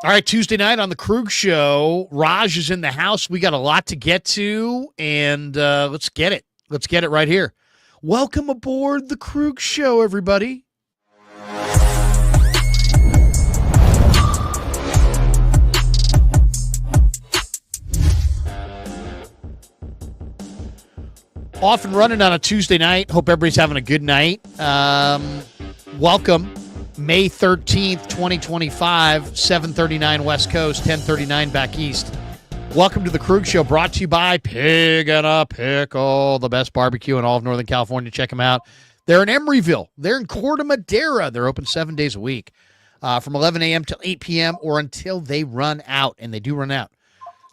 All right, Tuesday night on the Krueger Show. Raj is in the house. We got a lot to get to, and let's get it. Let's get it right here. Welcome aboard the Krueger Show, everybody. Off and running on a Tuesday night. Hope everybody's having a good night. Welcome. May 13th, 2025, 7:39 West Coast, 10:39 back east. Welcome to the Krueger Show, brought to you by Pig and a Pickle, the best barbecue in all of Northern California. Check them out. They're in Emeryville. They're in Corte Madera. They're open 7 days a week from 11 a.m. till 8 p.m. or until they run out, and they do run out.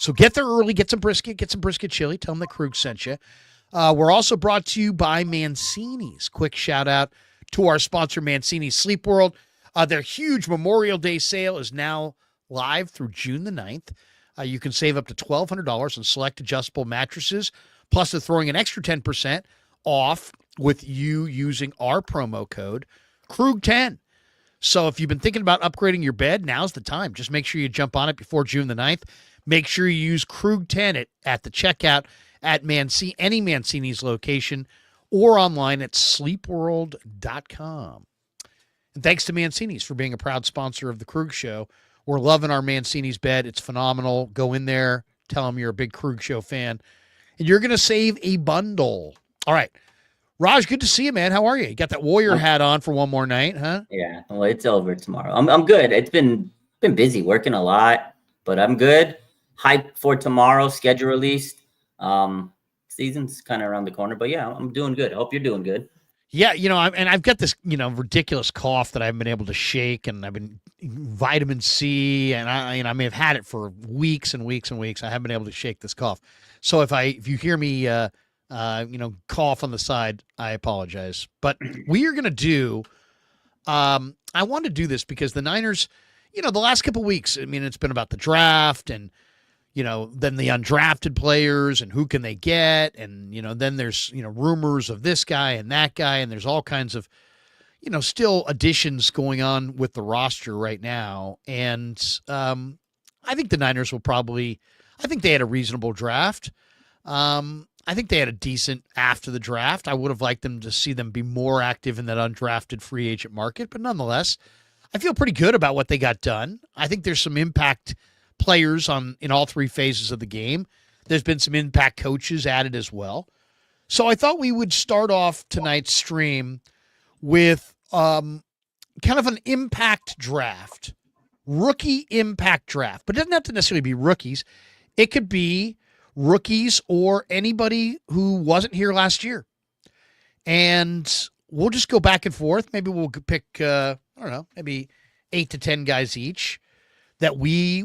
So get there early, get some brisket chili. Tell them that Krug sent you. We're also brought to you by Mancini's. Quick shout out to our sponsor, Mancini's Sleep World. Their huge Memorial Day sale is now live through June the 9th. You can save up to $1,200 on select adjustable mattresses. Plus, they're throwing an extra 10% off with you using our promo code KRUG10. So if you've been thinking about upgrading your bed, now's the time. Just make sure you jump on it before June the 9th. Make sure you use KRUG10 at the checkout at any Mancini's location or online at sleepworld.com. And thanks to Mancini's for being a proud sponsor of the Krueger Show. We're loving our Mancini's bed. It's phenomenal. Go in there, tell them you're a big Krueger Show fan, and you're going to save a bundle. All right. Raj, good to see you, man. How are you? You got that Warrior hat on for one more night, huh? Yeah, well, it's over tomorrow. I'm good. It's been busy, working a lot, but I'm good. Hyped for tomorrow, schedule released. Season's kind of around the corner, but yeah, I'm doing good. I hope you're doing good. Yeah, I've got this, ridiculous cough that I haven't been able to shake, and I've been vitamin C, and I may have had it for weeks and weeks and weeks. I haven't been able to shake this cough. So if you hear me, cough on the side, I apologize. But we are going to do, I want to do this because the Niners, the last couple of weeks, it's been about the draft and, then the undrafted players and who can they get. And, then there's, rumors of this guy and that guy. And there's all kinds of, still additions going on with the roster right now. And I think the Niners will I think they had a reasonable draft. I think they had a decent after the draft. I would have liked them to see them be more active in that undrafted free agent market. But nonetheless, I feel pretty good about what they got done. I think there's some impact players in all three phases of the game. There's been some impact coaches added as well. So I thought we would start off tonight's stream with kind of an impact draft, rookie impact draft. But it doesn't have to necessarily be rookies. It could be rookies or anybody who wasn't here last year. And we'll just go back and forth. Maybe we'll pick, maybe 8 to 10 guys each that we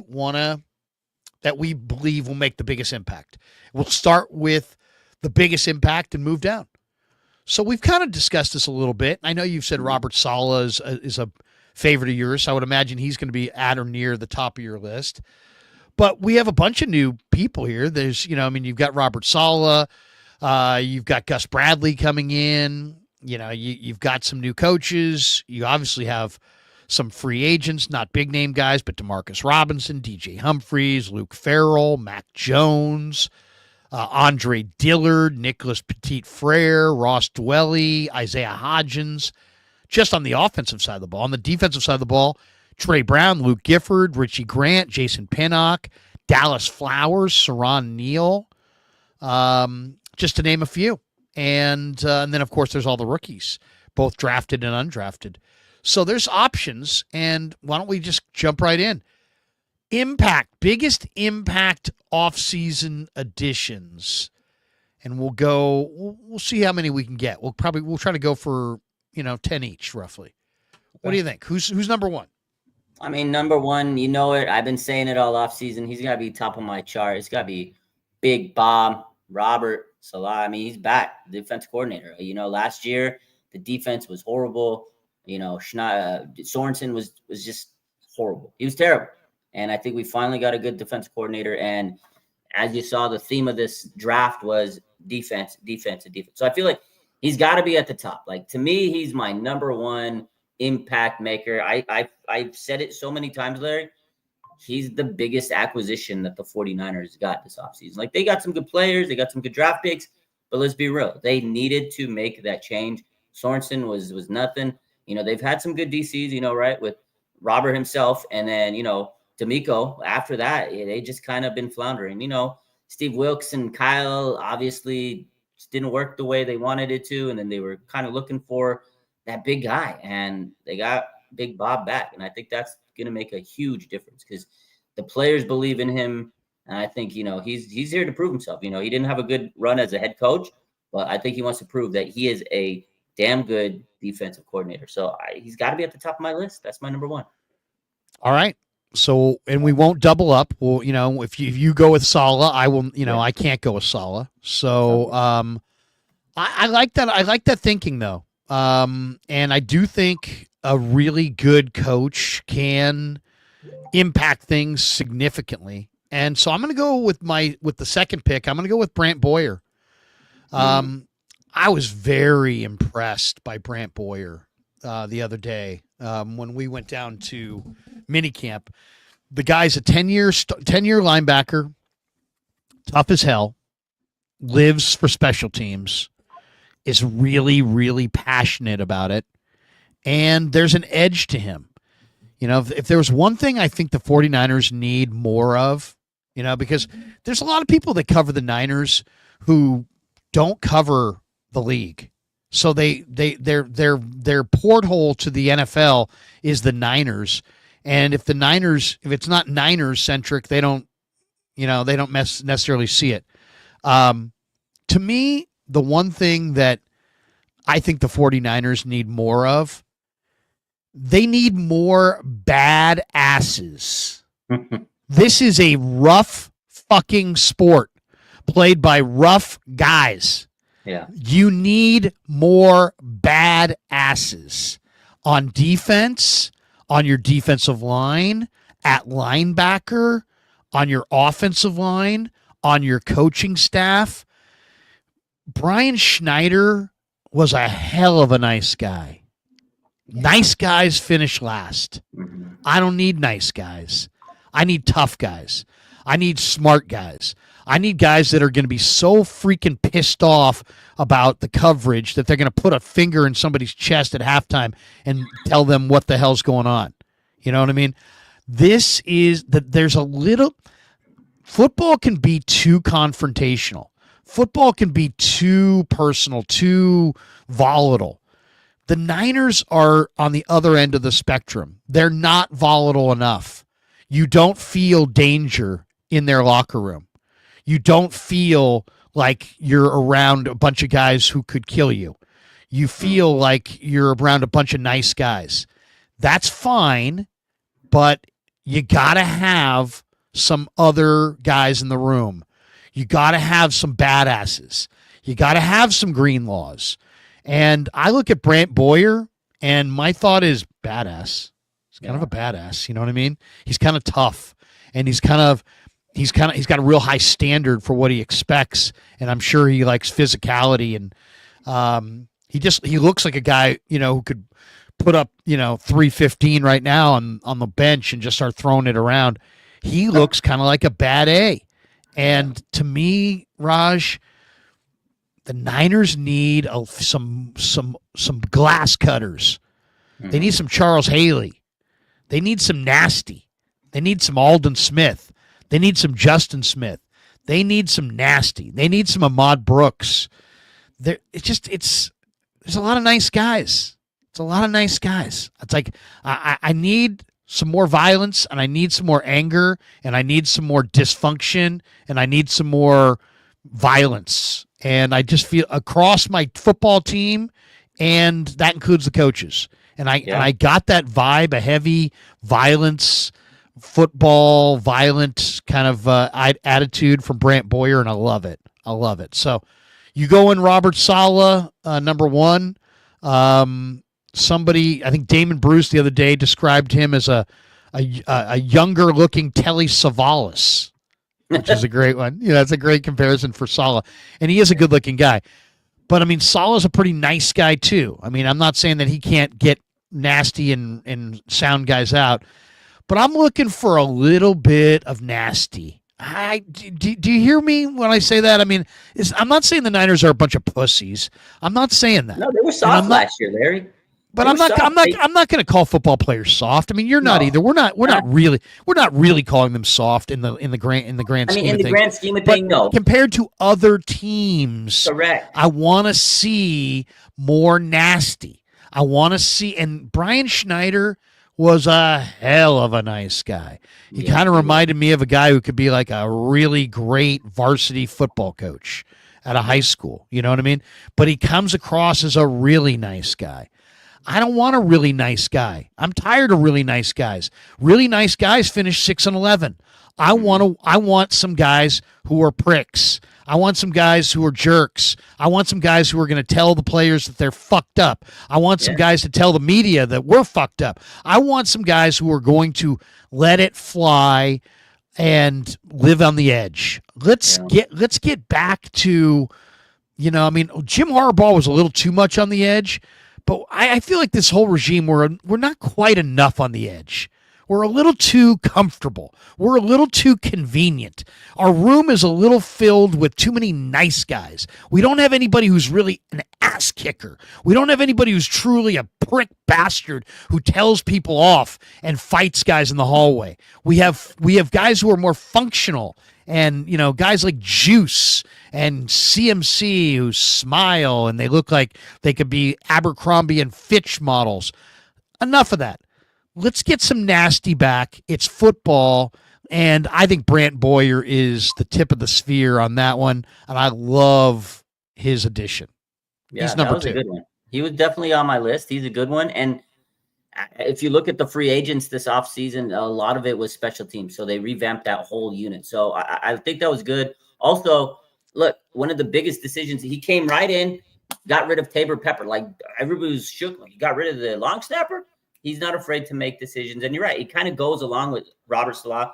believe will make the biggest impact. We'll start with the biggest impact and move down. So we've kind of discussed this a little bit. I know you've said Robert Saleh is a favorite of yours. So I would imagine he's going to be at or near the top of your list. But we have a bunch of new people here. There's, you've got Robert Saleh. You've got Gus Bradley coming in. You've got some new coaches. You obviously have some free agents, not big name guys, but DeMarcus Robinson, DJ Humphries, Luke Farrell, Mac Jones, Andre Dillard, Nicholas Petit-Frere, Ross Dwelly, Isaiah Hodgins, just on the offensive side of the ball. On the defensive side of the ball, Trey Brown, Luke Gifford, Richie Grant, Jason Pinnock, Dallas Flowers, Saron Neal, just to name a few. And then, of course, there's all the rookies, both drafted and undrafted. So there's options, and why don't we just jump right in? Biggest impact offseason additions. And we'll see how many we can get. We'll try to go for, 10 each roughly. What do you think? Who's number one? Number one, it. I've been saying it all offseason. He's got to be top of my chart. It's got to be Big Bob, Robert Saleh. He's back, the defense coordinator. Last year, the defense was horrible. Sorensen was just horrible. He was terrible. And I think we finally got a good defense coordinator. And as you saw, the theme of this draft was defense. So I feel like he's got to be at the top. Like, to me, he's my number one impact maker. I've said it so many times, Larry. he's the biggest acquisition that the 49ers got this offseason. Like, they got some good players, they got some good draft picks, but let's be real. They needed to make that change. Sorensen was nothing. You know, they've had some good DCs, you know, right, with Robert himself, and then, you know, D'Amico. After that, they just kind of been floundering. You know, Steve Wilkes and Kyle obviously just didn't work the way they wanted it to, and then they were kind of looking for that big guy, and they got Big Bob back, and I think that's going to make a huge difference because the players believe in him, and I think, you know, he's here to prove himself. You know, he didn't have a good run as a head coach, but I think he wants to prove that he is a damn good defensive coordinator. So he's got to be at the top of my list. That's my number one. All right. So, and we won't double up. Well, you know, if you go with Saleh, I will, you know, I can't go with Saleh. So, I like that. I like that thinking though. And I do think a really good coach can impact things significantly. And so I'm going to go with the second pick. I'm going to go with Brant Boyer. I was very impressed by Brant Boyer the other day when we went down to minicamp. The guy's a 10-year linebacker, tough as hell, lives for special teams, is really, really passionate about it, and there's an edge to him. You know, if there was one thing I think the 49ers need more of, you know, because there's a lot of people that cover the Niners who don't cover the league. So their porthole to the NFL is the Niners. And if it's not Niners centric, they don't necessarily see it. To me, the one thing that I think the 49ers need more of, they need more bad asses. This is a rough fucking sport played by rough guys. Yeah. You need more bad asses on defense, on your defensive line, at linebacker, on your offensive line, on your coaching staff. Brian Schneider was a hell of a nice guy. Nice guys finish last. I don't need nice guys. I need tough guys. I need smart guys. I need guys that are going to be so freaking pissed off about the coverage that they're going to put a finger in somebody's chest at halftime and tell them what the hell's going on. You know what I mean? This is that there's a little football can be too confrontational. Football can be too personal, too volatile. The Niners are on the other end of the spectrum. They're not volatile enough. You don't feel danger in their locker room. You don't feel like you're around a bunch of guys who could kill you. You feel like you're around a bunch of nice guys. That's fine, but you got to have some other guys in the room. You got to have some badasses. You got to have some Greenlaws. And I look at Brant Boyer, and my thought is badass. He's kind of a badass. You know what I mean? He's kind of tough, and he's got a real high standard for what he expects, and I'm sure he likes physicality, and he looks like a guy, you know, who could put up, you know, 315 right now on the bench and just start throwing it around. He looks kind of like a bad A. And to me, Raj, the Niners need some glass cutters. They need some Charles Haley. They need some nasty. They need some Aldon Smith. They need some Justin Smith. They need some nasty. They need some Ahmad Brooks. There's a lot of nice guys. It's a lot of nice guys. It's like I need some more violence, and I need some more anger, and I need some more dysfunction, and I need some more violence. And I just feel across my football team, and that includes the coaches. And I got that vibe, a heavy violence, football, violent kind of attitude from Brant Boyer, and I love it. I love it. So you go in Robert Saleh, number one. Somebody, I think Damon Bruce the other day described him as a younger looking Telly Savalas, which is a great one. You know, that's a great comparison for Saleh. And he is a good looking guy. But I mean, Saleh's a pretty nice guy too. I mean, I'm not saying that he can't get nasty and sound guys out, but I'm looking for a little bit of nasty. Do you hear me when I say that? I mean, I'm not saying the Niners are a bunch of pussies. I'm not saying that. No, they were soft last year, Larry. But I'm not going to call football players soft. I mean, you're not either. We're not really calling them soft in the grand scheme of things. No. Compared to other teams, correct. I want to see more nasty. I want to see, and Brian Schneider was a hell of a nice guy. He kind of reminded me of a guy who could be like a really great varsity football coach at a high school. You know what I mean? But he comes across as a really nice guy. I don't want a really nice guy. I'm tired of really nice guys. Really nice guys finish 6-11. I want some guys who are pricks. I want some guys who are jerks. I want some guys who are going to tell the players that they're fucked up. I want some guys to tell the media that we're fucked up. I want some guys who are going to let it fly and live on the edge. Let's get back to, I mean, Jim Harbaugh was a little too much on the edge, but I feel like this whole regime, we're not quite enough on the edge. We're a little too comfortable. We're a little too convenient. Our room is a little filled with too many nice guys. We don't have anybody who's really an ass kicker. We don't have anybody who's truly a prick bastard who tells people off and fights guys in the hallway. We have guys who are more functional, and guys like Juice and CMC who smile and they look like they could be Abercrombie and Fitch models. Enough of that. Let's get some nasty back. It's football, and I think Brant Boyer is the tip of the sphere on that one, and I love his addition. Yeah, he's number 2. A good one. He was definitely on my list. He's a good one, and if you look at the free agents this offseason, a lot of it was special teams, so they revamped that whole unit. So I think that was good. Also, look, one of the biggest decisions, he came right in, got rid of Tabor Pepper. Like, everybody was shook. He got rid of the long snapper. He's not afraid to make decisions. And you're right. It kind of goes along with Robert Saleh.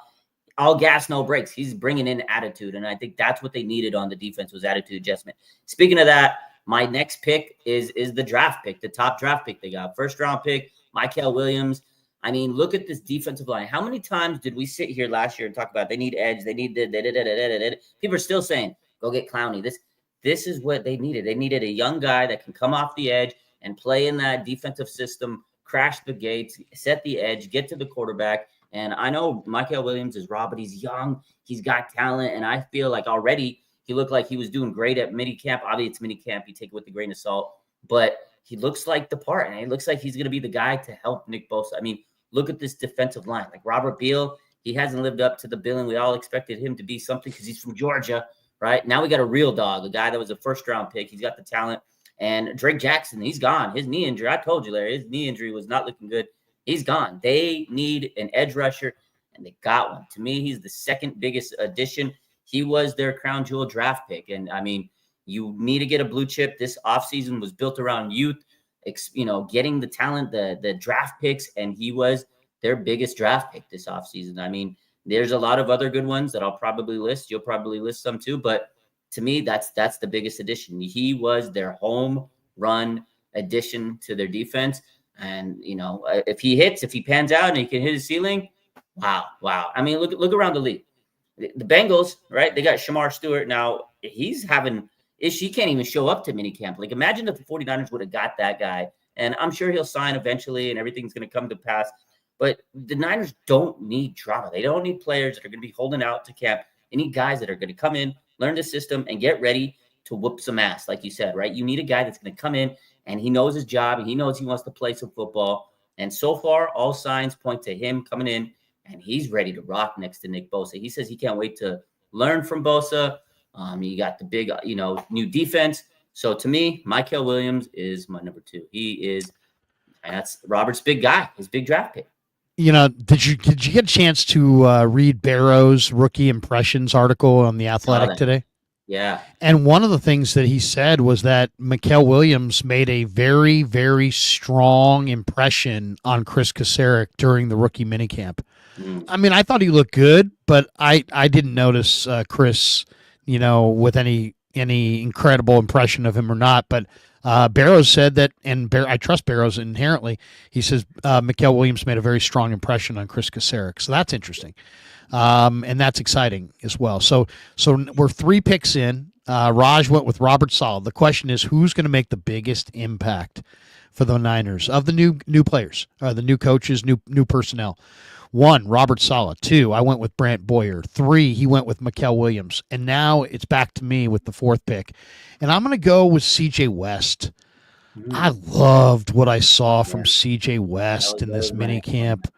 All gas, no brakes. He's bringing in attitude. And I think that's what they needed on the defense was attitude adjustment. Speaking of that, my next pick is the draft pick, the top draft pick they got. First round pick, Mykel Williams. I mean, look at this defensive line. How many times did we sit here last year and talk about they need edge, they need people are still saying, go get Clowney. This is what they needed. They needed a young guy that can come off the edge and play in that defensive system, crash the gates, set the edge, get to the quarterback. And I know Mykel Williams is raw, but he's young. He's got talent. And I feel like already he looked like he was doing great at minicamp. Obviously, it's minicamp. You take it with a grain of salt. But he looks like the part. And he looks like he's going to be the guy to help Nick Bosa. I mean, look at this defensive line. Like Robert Beal, he hasn't lived up to the billing. We all expected him to be something because he's from Georgia, right? Now we got a real dog, a guy that was a first-round pick. He's got the talent. And Drake Jackson, he's gone. His knee injury, I told you, Larry, his knee injury was not looking good. He's gone. They need an edge rusher, and they got one. To me, he's the second biggest addition. He was their crown jewel draft pick. And, I mean, you need to get a blue chip. This offseason was built around youth, getting the talent, the draft picks, and he was their biggest draft pick this offseason. I mean, there's a lot of other good ones that I'll probably list. You'll probably list some too, but to me, that's the biggest addition. He was their home run addition to their defense. And, if he pans out and he can hit his ceiling, wow. I mean, look around the league. The Bengals, right? They got Shamar Stewart. Now, he's having issues. He can't even show up to minicamp. Like, imagine if the 49ers would have got that guy. And I'm sure he'll sign eventually and everything's going to come to pass. But the Niners don't need drama. They don't need players that are going to be holding out to camp. They need guys that are going to come in, learn the system, and get ready to whoop some ass, like you said, right? You need a guy that's going to come in, and he knows his job, and he knows he wants to play some football. And so far, all signs point to him coming in, and he's ready to rock next to Nick Bosa. He says he can't wait to learn from Bosa. You got the big, new defense. So to me, Mykel Williams is my number 2. That's Robert's big guy, his big draft pick. Did you get a chance to read Barrow's rookie impressions article on The Athletic today? Yeah. And one of the things that he said was that Mykel Williams made a very, very strong impression on Chris Kasarik during the rookie minicamp. I mean, I thought he looked good, but I didn't notice Chris, with any incredible impression of him or not. But Barrows said that, and I trust Barrows inherently. He says Mikael Williams made a very strong impression on Chris Kasarik, so that's interesting, and that's exciting as well. So we're 3 picks in. Raj went with Robert Saleh. The question is, who's going to make the biggest impact for the Niners of the new players, the new coaches, new personnel? 1, Robert Saleh. 2, I went with Brant Boyer. 3, he went with Mikael Williams. And now it's back to me with the 4th pick. And I'm going to go with C.J. West. I loved what I saw from C.J. West in this mini camp.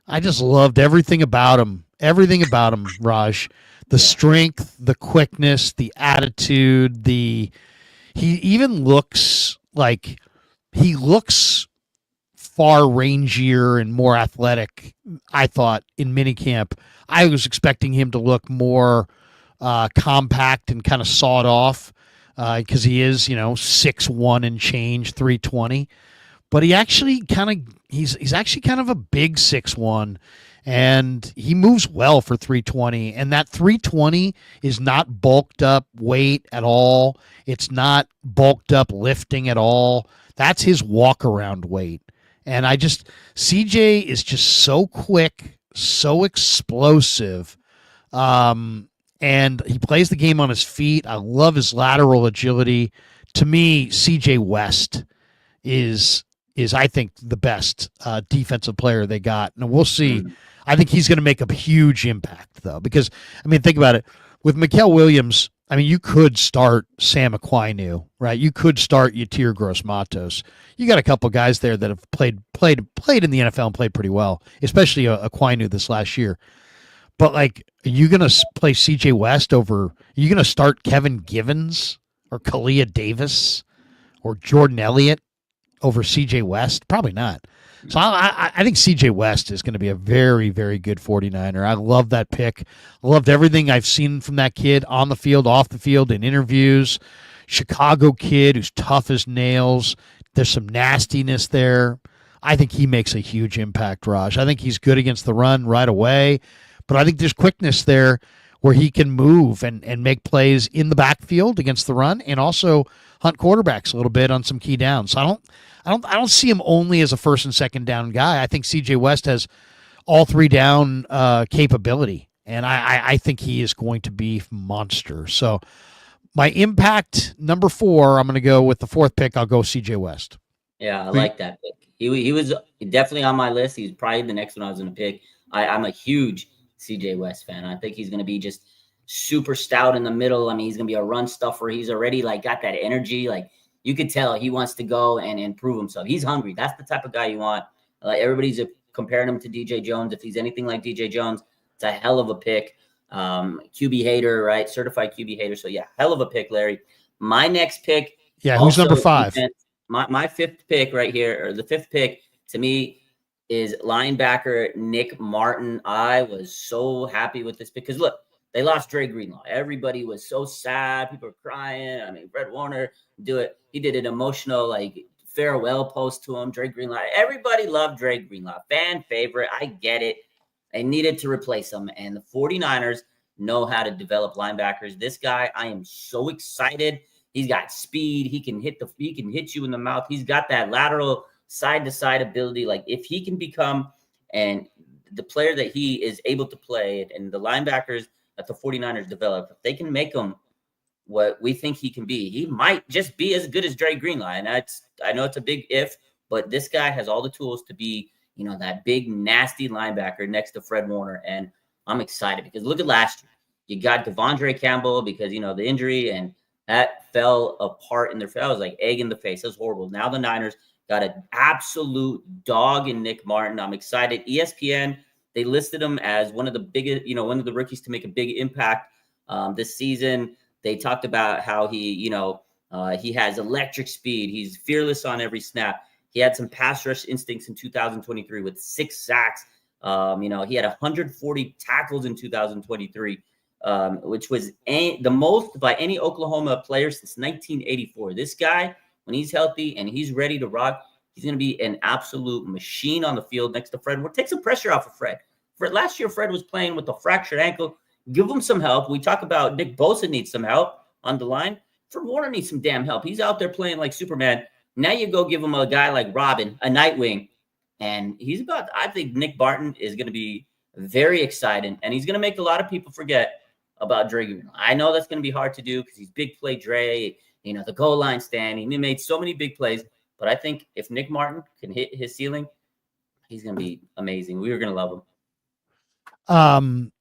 I just loved everything about him. Everything about him, Raj. The strength, the quickness, the attitude, he even looks like he looks far rangier and more athletic, I thought, in minicamp. I was expecting him to look more compact and kind of sawed off because he is, 6'1" and change, 320. But he actually he's actually kind of a big 6'1", and he moves well for 320. And that 320 is not bulked up weight at all. It's not bulked up lifting at all. That's his walk around weight. And CJ is just so quick, so explosive, and he plays the game on his feet. I love his lateral agility. To me, CJ West is I think the best defensive player they got, and we'll see. I think he's going to make a huge impact, though, because think about it. With Mikael Williams, you could start Sam Aquinu, right? You could start Yatir Gross-Matos. You got a couple guys there that have played in the NFL and played pretty well, especially Aquinu this last year. But are you going to play C.J. West over? Are you going to start Kevin Givens or Kalia Davis or Jordan Elliott over C.J. West? Probably not. So I think C.J. West is going to be a very, very good 49er. I love that pick. I loved everything I've seen from that kid on the field, off the field, in interviews. Chicago kid who's tough as nails. There's some nastiness there. I think he makes a huge impact, Raj. I think he's good against the run right away, but I think there's quickness there where he can move and make plays in the backfield against the run and also hunt quarterbacks a little bit on some key downs. So I don't see him only as a first and second down guy. I think C.J. West has all 3 down capability, and I think he is going to be monster. So my impact number 4, I'm going to go with the 4th pick. I'll go C.J. West. Yeah, I like that pick. He was definitely on my list. He's probably the next one I was going to pick. I'm a huge C.J. West fan. I think he's going to be just super stout in the middle. He's going to be a run stuffer. He's already got that energy. You could tell he wants to go and improve himself. He's hungry. That's the type of guy you want. Everybody's comparing him to DJ Jones. If he's anything like DJ Jones, it's a hell of a pick. QB hater, right? Certified QB hater. So, yeah, hell of a pick, Larry. My next pick. Yeah, who's number 5? My 5th pick right here, or the 5th pick to me, is linebacker Nick Martin. I was so happy with this pick because, look, they lost Dre Greenlaw. Everybody was so sad. People were crying. Fred Warner he did an emotional farewell post to him. Dre Greenlaw. Everybody loved Dre Greenlaw. Fan favorite. I get it. They needed to replace him. And the 49ers know how to develop linebackers. This guy, I am so excited. He's got speed. He can hit you in the mouth. He's got that lateral side-to-side ability. If he can become the player that he is able to play, and the linebackers that the 49ers develop, if they can make him what we think he can be, he might just be as good as Dre Greenlaw. And I know it's a big if, but this guy has all the tools to be, that big, nasty linebacker next to Fred Warner. And I'm excited because look at last year. You got Devondre Campbell because, the injury, and that fell apart in their face. It was like egg in the face. It was horrible. Now the Niners got an absolute dog in Nick Martin. I'm excited. ESPN, they listed him as one of the biggest, one of the rookies to make a big impact this season. They talked about how he has electric speed. He's fearless on every snap. He had some pass rush instincts in 2023 with 6 sacks. He had 140 tackles in 2023, which was the most by any Oklahoma player since 1984. This guy, when he's healthy and he's ready to rock, he's going to be an absolute machine on the field next to Fred. We'll take some pressure off of Fred. Last year, Fred was playing with a fractured ankle. Give him some help. We talk about Nick Bosa needs some help on the line. Fred Warner needs some damn help. He's out there playing like Superman. Now you go give him a guy like Robin, a Nightwing, and I think Nick Barton is going to be very exciting, and he's going to make a lot of people forget about Dre. I know that's going to be hard to do because he's big play Dre, the goal line stand. He made so many big plays, but I think if Nick Martin can hit his ceiling, he's going to be amazing. We are going to love him.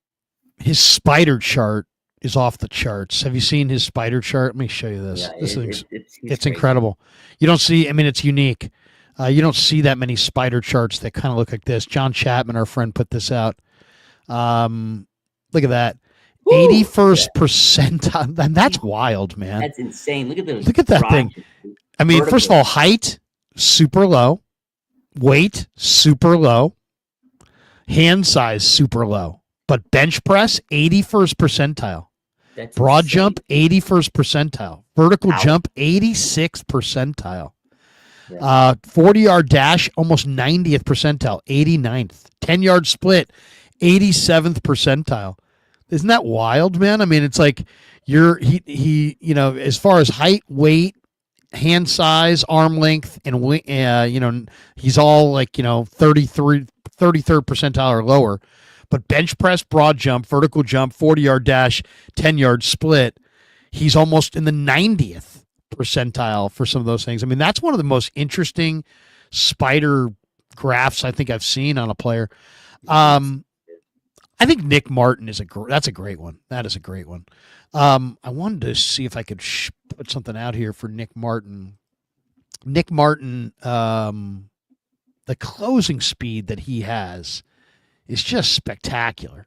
His spider chart is off the charts. Have you seen his spider chart? Let me show you this. Yeah, it's incredible. You don't see, it's unique. You don't see that many spider charts that kind of look like this. John Chapman, our friend, put this out. Look at that. 81st percentile. And that's wild, man. That's insane. Look at that thing. Vertical. First of all, height, super low. Weight, super low. Hand size, super low. But bench press, 81st percentile. That's broad insane. Jump, 81st percentile. Vertical jump, 86th percentile. 40-yard dash, almost 90th percentile, 89th. 10-yard split, 87th percentile. Isn't that wild, man? It's like he as far as height, weight, hand size, arm length, and he's all like 33rd percentile or lower. But bench press, broad jump, vertical jump, 40-yard dash, 10-yard split, he's almost in the 90th percentile for some of those things. That's one of the most interesting spider graphs I think I've seen on a player. I think Nick Martin that's a great one. That is a great one. I wanted to see if I could put something out here for Nick Martin. Nick Martin, the closing speed that he has is just spectacular.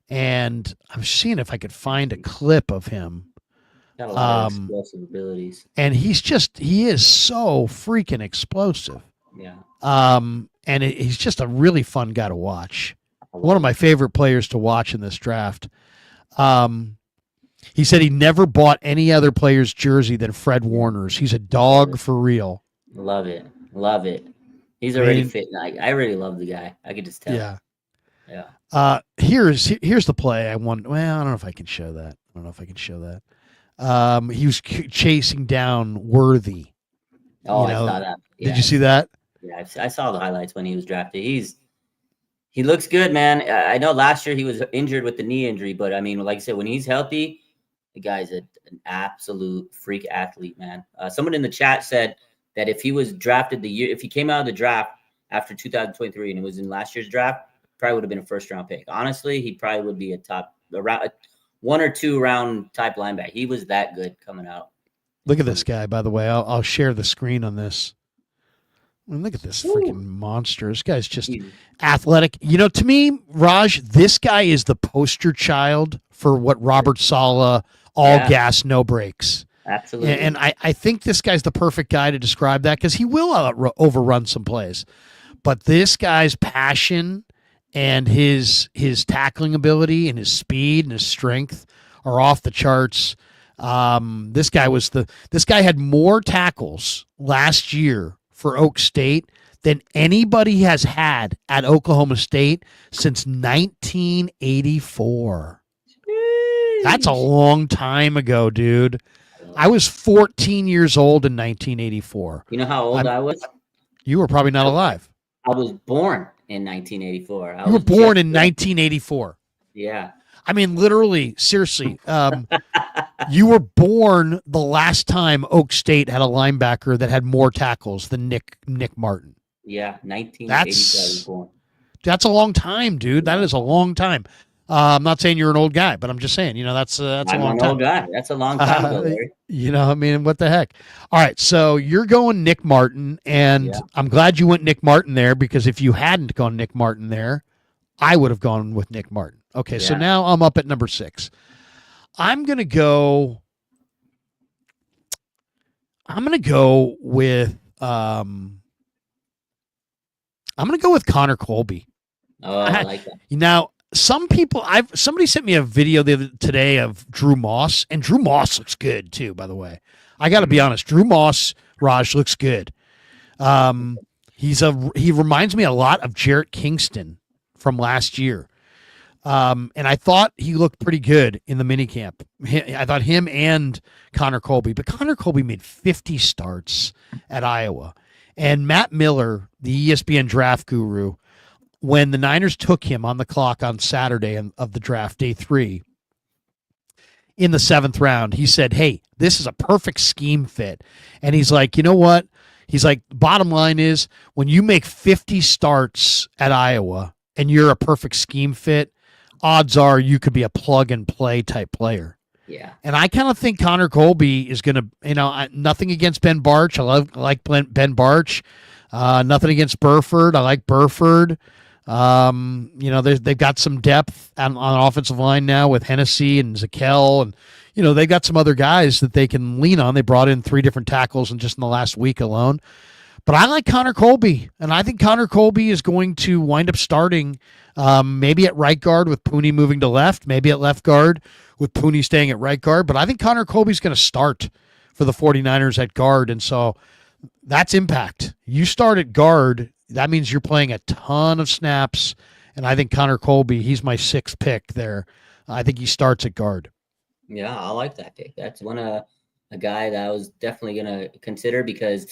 And I'm seeing if I could find a clip of him. Got a lot of explosive abilities. And he is so freaking explosive. Yeah. And he's just a really fun guy to watch. One of my favorite players to watch in this draft. He said he never bought any other player's jersey than Fred Warner's. He's a dog for real. Love it. Love it. He's already fit. I really love the guy. I could just tell. Yeah. Yeah. Here's the play I want. Well, I don't know if I can show that. He was chasing down Worthy. Oh, I saw that. Yeah. Did you see that? Yeah, I saw the highlights when he was drafted. He looks good, man. I know last year he was injured with the knee injury, but like I said, when he's healthy, the guy's an absolute freak athlete, man. Someone in the chat said that if he was drafted if he came out of the draft after 2023 and it was in last year's draft, probably would have been a first-round pick. Honestly, he probably would be a 1 or 2 round type linebacker. He was that good coming out. Look at this guy, by the way. I'll share the screen on this. Look at this freaking monster. This guy's just athletic. To me, Raj, this guy is the poster child for what Robert Saleh, all gas, no brakes. Absolutely. And I think this guy's the perfect guy to describe that because he will overrun some plays. But this guy's passion and his tackling ability and his speed and his strength are off the charts. This guy had more tackles last year for Oak State than anybody has had at Oklahoma State since 1984. Jeez. That's a long time ago, dude. I was 14 years old in 1984. You know how old I was? You were probably not alive. I was born in 1984. You were born in 1984. Yeah. Literally, seriously. You were born the last time Oak State had a linebacker that had more tackles than Nick Martin. Yeah, 1984. That's a long time, dude. That is a long time. I'm not saying you're an old guy, but I'm just saying, that's a long time. I'm an old guy. That's a long time ago, Larry. What the heck? All right, so you're going Nick Martin, and I'm glad you went Nick Martin there because if you hadn't gone Nick Martin there, I would have gone with Nick Martin. Okay, so now I'm up at number 6. I'm gonna go with Connor Colby. Oh, I like that. Now, somebody sent me a video today of Drew Moss, and Drew Moss looks good too, by the way. I got to be honest, Drew Moss, Raj, looks good. He reminds me a lot of Jarrett Kingston from last year. And I thought he looked pretty good in the minicamp. I thought him and Connor Colby, but Connor Colby made 50 starts at Iowa. And Matt Miller, the ESPN draft guru, when the Niners took him on the clock on Saturday of the draft, day 3, in the 7th round, he said, hey, this is a perfect scheme fit. And he's like, you know what? He's like, bottom line is, when you make 50 starts at Iowa and you're a perfect scheme fit, odds are you could be a plug and play type player. Yeah. And I kind of think Connor Colby is going to, nothing against Ben Barch. I like Ben Barch. Nothing against Burford. I like Burford. They've got some depth on offensive line now with Hennessy and Zakel, and they've got some other guys that they can lean on. They brought in 3 different tackles in just in the last week alone. But I like Connor Colby, and I think Connor Colby is going to wind up starting maybe at right guard with Pooney moving to left, maybe at left guard with Pooney staying at right guard. But I think Connor Colby's going to start for the 49ers at guard, and so that's impact. You start at guard, that means you're playing a ton of snaps, and I think Connor Colby, he's my 6th pick there. I think he starts at guard. Yeah, I like that pick. That's a guy that I was definitely going to consider because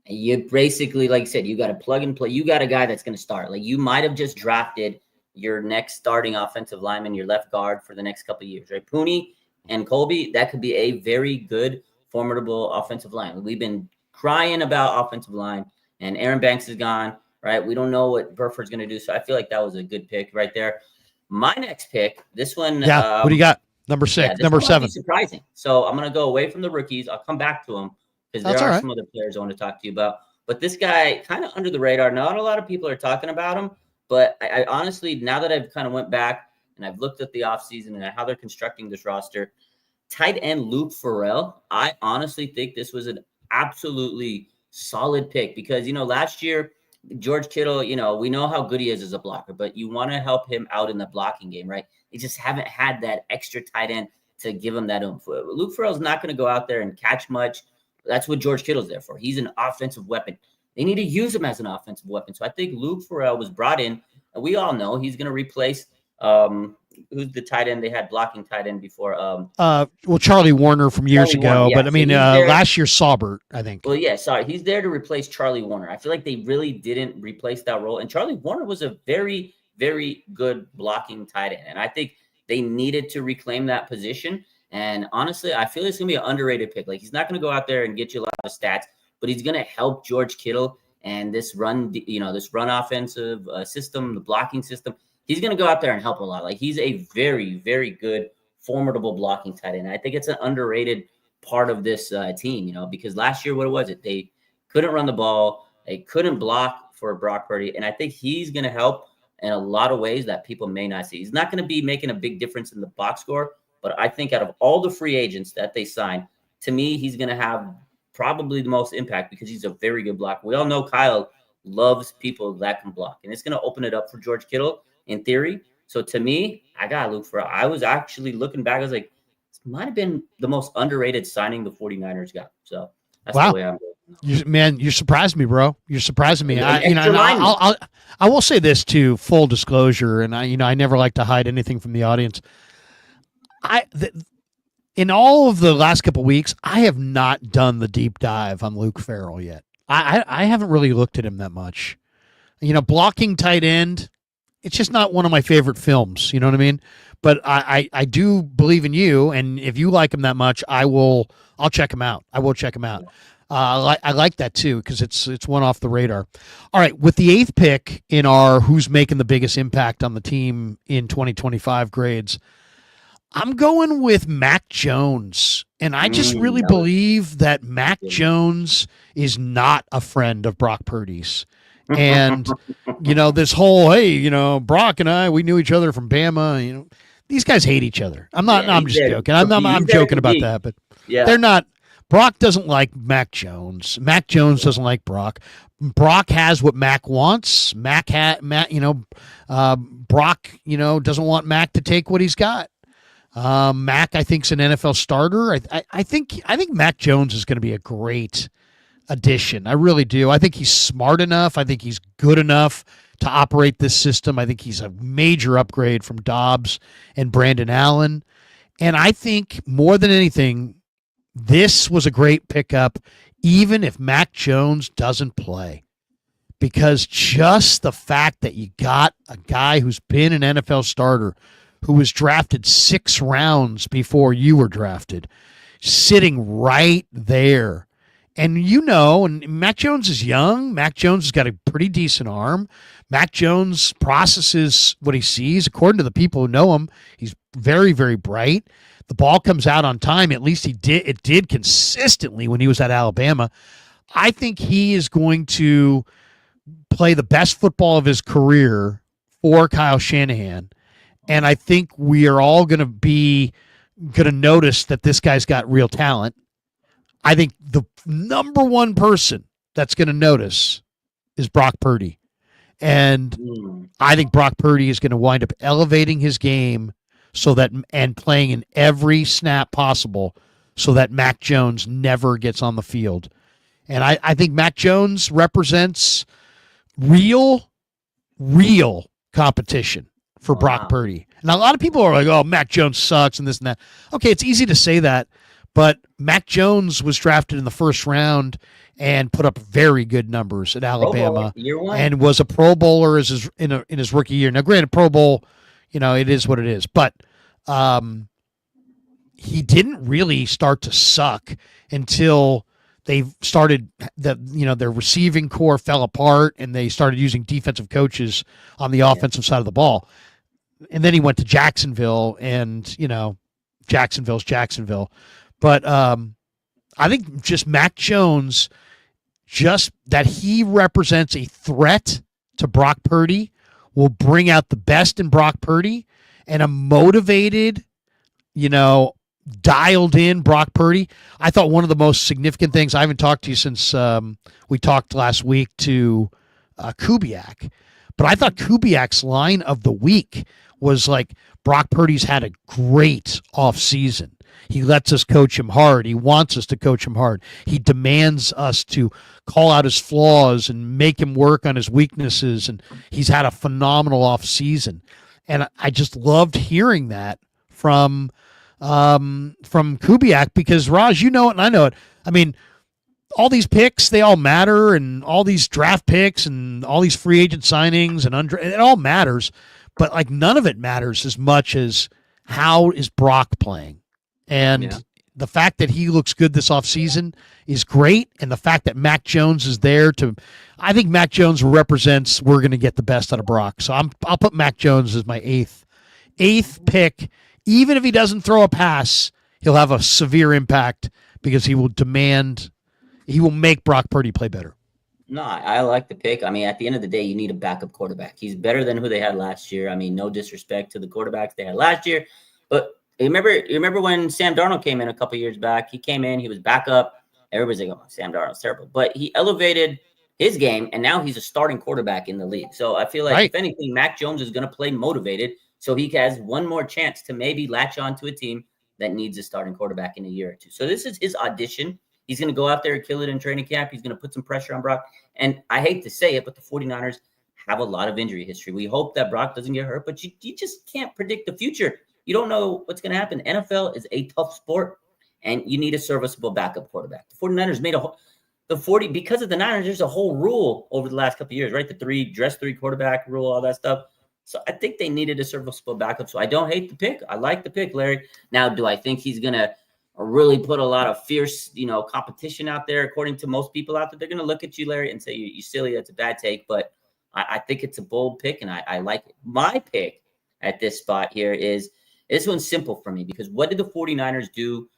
you basically, like you said, you got to plug and play. You got a guy that's going to start. Like you might have just drafted your next starting offensive lineman, your left guard for the next couple of years, right? Pooney and Colby, that could be a very good, formidable offensive line. We've been crying about offensive line, and Aaron Banks is gone, right? We don't know what Burford's going to do, so I feel like that was a good pick right there. My next pick, this one. Yeah, what do you got? Number 6, number 7. Surprising. So I'm going to go away from the rookies. I'll come back to them because there are some other players I want to talk to you about. But this guy, kind of under the radar. Not a lot of people are talking about him. But I honestly, now that I've kind of went back and I've looked at the offseason and how they're constructing this roster, tight end Luke Farrell, I honestly think this was an absolutely solid pick because, last year, George Kittle, we know how good he is as a blocker, but you want to help him out in the blocking game, right? They just haven't had that extra tight end to give him that oomph. Luke Farrell's not going to go out there and catch much. That's what George Kittle's there for. He's an offensive weapon. They need to use him as an offensive weapon. So I think Luke Farrell was brought in, and we all know he's going to replace who's the tight end they had blocking tight end before? Charlie Warner from years ago, yeah. But I mean, last year Saubert, I think. Well, yeah, sorry, he's there to replace Charlie Warner. I feel like they really didn't replace that role, and Charlie Warner was a very, very good blocking tight end, and I think they needed to reclaim that position. And honestly, I feel it's gonna be an underrated pick. Like he's not gonna go out there and get you a lot of stats, but he's gonna help George Kittle and this run offensive system, the blocking system. He's going to go out there and help a lot. Like he's a very, very good, formidable blocking tight end. I think it's an underrated part of this team, because last year, what was it? They couldn't run the ball. They couldn't block for Brock Purdy. And I think he's going to help in a lot of ways that people may not see. He's not going to be making a big difference in the box score, but I think out of all the free agents that they signed, to me, he's going to have probably the most impact because he's a very good blocker. We all know Kyle loves people that can block, and it's going to open it up for George Kittle in theory. So to me, I got Luke Farrell. I was actually looking back. I was like, this might have been the most underrated signing the 49ers got. So that's the way I'm going. You surprised me, bro. You're surprising me. I will say this too, full disclosure, and I never like to hide anything from the audience. In all of the last couple of weeks, I have not done the deep dive on Luke Farrell yet. I haven't really looked at him that much. Blocking tight end, it's just not one of my favorite films. You know what I mean? But I do believe in you, and if you like him that much, I'll check him out. I will check him out. I like that too because it's one off the radar. All right, with the 8th pick in our who's making the biggest impact on the team in 2025 grades, I'm going with Mac Jones, and I just really believe that Mac Jones is not a friend of Brock Purdy's. And, this whole, hey, Brock and I, we knew each other from Bama. These guys hate each other. I'm just joking. I'm joking about that, but they're not. Brock doesn't like Mac Jones. Mac Jones doesn't like Brock. Brock has what Mac wants. Brock, doesn't want Mac to take what he's got. Mac, I think, is an NFL starter. I think Mac Jones is going to be a great addition. I really do. I think he's smart enough. I think he's good enough to operate this system. I think he's a major upgrade from Dobbs and Brandon Allen. And I think more than anything, this was a great pickup, even if Mac Jones doesn't play. Because just the fact that you got a guy who's been an NFL starter, who was drafted 6 rounds before you were drafted, sitting right there. And and Mac Jones is young. Mac Jones has got a pretty decent arm. Mac Jones processes what he sees. According to the people who know him, he's very, very bright. The ball comes out on time. At least it did consistently when he was at Alabama. I think he is going to play the best football of his career for Kyle Shanahan. And I think we are all going to notice that this guy's got real talent. I think the number one person that's going to notice is Brock Purdy. And I think Brock Purdy is going to wind up elevating his game and playing in every snap possible so that Mac Jones never gets on the field. And I think Mac Jones represents real competition for Brock Purdy. Now, a lot of people are like, oh, Mac Jones sucks and this and that. Okay, it's easy to say that, but Mac Jones was drafted in the first round and put up very good numbers at Alabama and was a Pro Bowler in his rookie year. Now, granted, Pro Bowl, it is what it is, but he didn't really start to suck until they started their receiving core fell apart and they started using defensive coaches on the offensive side of the ball. And then he went to Jacksonville and, Jacksonville's Jacksonville. But I think just Mac Jones, just that he represents a threat to Brock Purdy will bring out the best in Brock Purdy, and a motivated, dialed in Brock Purdy. I thought one of the most significant things, I haven't talked to you since we talked last week to Kubiak, but I thought Kubiak's line of the week was like, Brock Purdy's had a great offseason. He lets us coach him hard. He wants us to coach him hard. He demands us to call out his flaws and make him work on his weaknesses. And he's had a phenomenal offseason. And I just loved hearing that from Kubiak because, Raj, you know it and I know it. I mean, all these picks, they all matter, and all these draft picks and all these free agent signings and it all matters. But like none of it matters as much as how is Brock playing. And the fact that he looks good this offseason is great. And the fact that Mac Jones is there I think Mac Jones represents we're going to get the best out of Brock. So I'll put Mac Jones as my eighth pick. Even if he doesn't throw a pass, he'll have a severe impact because he will make Brock Purdy play better. No, I like the pick. I mean, at the end of the day, you need a backup quarterback. He's better than who they had last year. I mean, no disrespect to the quarterbacks they had last year, but you remember when Sam Darnold came in a couple years back? He came in, he was backup. Everybody's like, oh, Sam Darnold's terrible. But he elevated his game, and now he's a starting quarterback in the league. So I feel like, if anything, Mac Jones is going to play motivated, so he has one more chance to maybe latch on to a team that needs a starting quarterback in a year or two. So this is his audition. He's going to go out there and kill it in training camp. He's going to put some pressure on Brock. And I hate to say it, but the 49ers have a lot of injury history. We hope that Brock doesn't get hurt, but you just can't predict the future. You don't know what's going to happen. NFL is a tough sport, and you need a serviceable backup quarterback. The 49ers made because of the Niners, there's a whole rule over the last couple of years, right? The dress three quarterback rule, all that stuff. So I think they needed a serviceable backup. So I don't hate the pick. I like the pick, Larry. Now, do I think he's going to really put a lot of fierce, competition out there? According to most people out there, they're going to look at you, Larry, and say, you silly, that's a bad take. But I think it's a bold pick, and I like it. My pick at this spot here is, this one's simple for me, because what did the 49ers do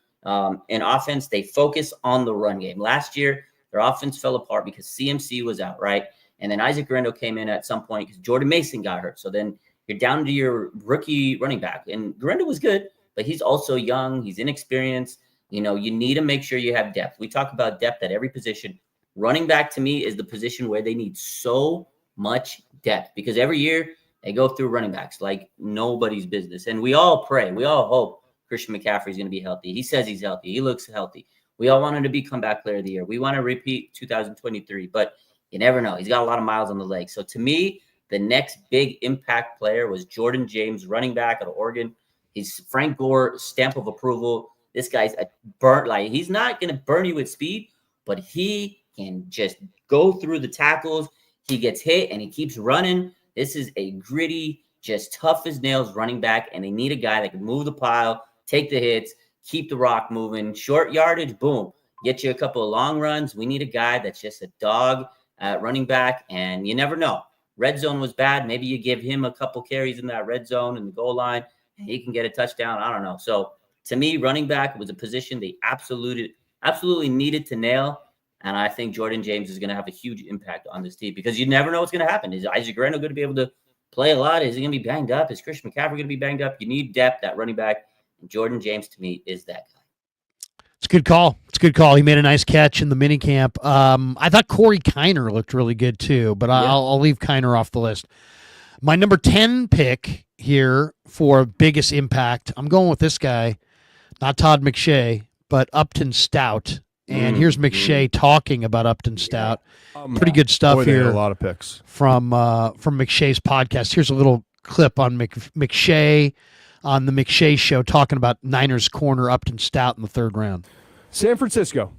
in offense? They focus on the run game. Last year, their offense fell apart because CMC was out, right? And then Isaac Guerrero came in at some point because Jordan Mason got hurt. So then you're down to your rookie running back. And Guerrero was good, but he's also young. He's inexperienced. You need to make sure you have depth. We talk about depth at every position. Running back, to me, is the position where they need so much depth, because every year they go through running backs like nobody's business. And we all pray. We all hope Christian McCaffrey is going to be healthy. He says he's healthy. He looks healthy. We all want him to be comeback player of the year. We want to repeat 2023, but you never know. He's got a lot of miles on the leg. So to me, The next big impact player was Jordan James, running back out of Oregon. He's Frank Gore stamp of approval. This guy's a burnt, like he's not going to burn you with speed, but he can just go through the tackles. He gets hit and he keeps running. This is a gritty, just tough as nails running back, and they need a guy that can move the pile, take the hits, keep the rock moving, short yardage, boom, get you a couple of long runs. We need a guy that's just a dog at running back, and you never know. Red zone was bad. Maybe you give him a couple carries in that red zone in the goal line, and he can get a touchdown. I don't know. So to me, running back was a position they absolutely needed to nail. And I think Jordan James is going to have a huge impact on this team because you never know what's going to happen. Is Isaac Grano going to be able to play a lot? Is he going to be banged up? Is Christian McCaffrey going to be banged up? You need depth at running back. And Jordan James, to me, is that guy. It's a good call. It's a good call. He made a nice catch in the minicamp. I thought Corey Kiner looked really good too, but I'll leave Kiner off the list. My number 10 pick here for biggest impact, I'm going with this guy, not Todd McShay, but Upton Stout. And here's McShay talking about Upton Stout. Pretty good stuff here. A lot of picks from McShay's podcast. Here's a little clip on McShay on the McShay Show talking about Niners corner Upton Stout in the third round. San Francisco.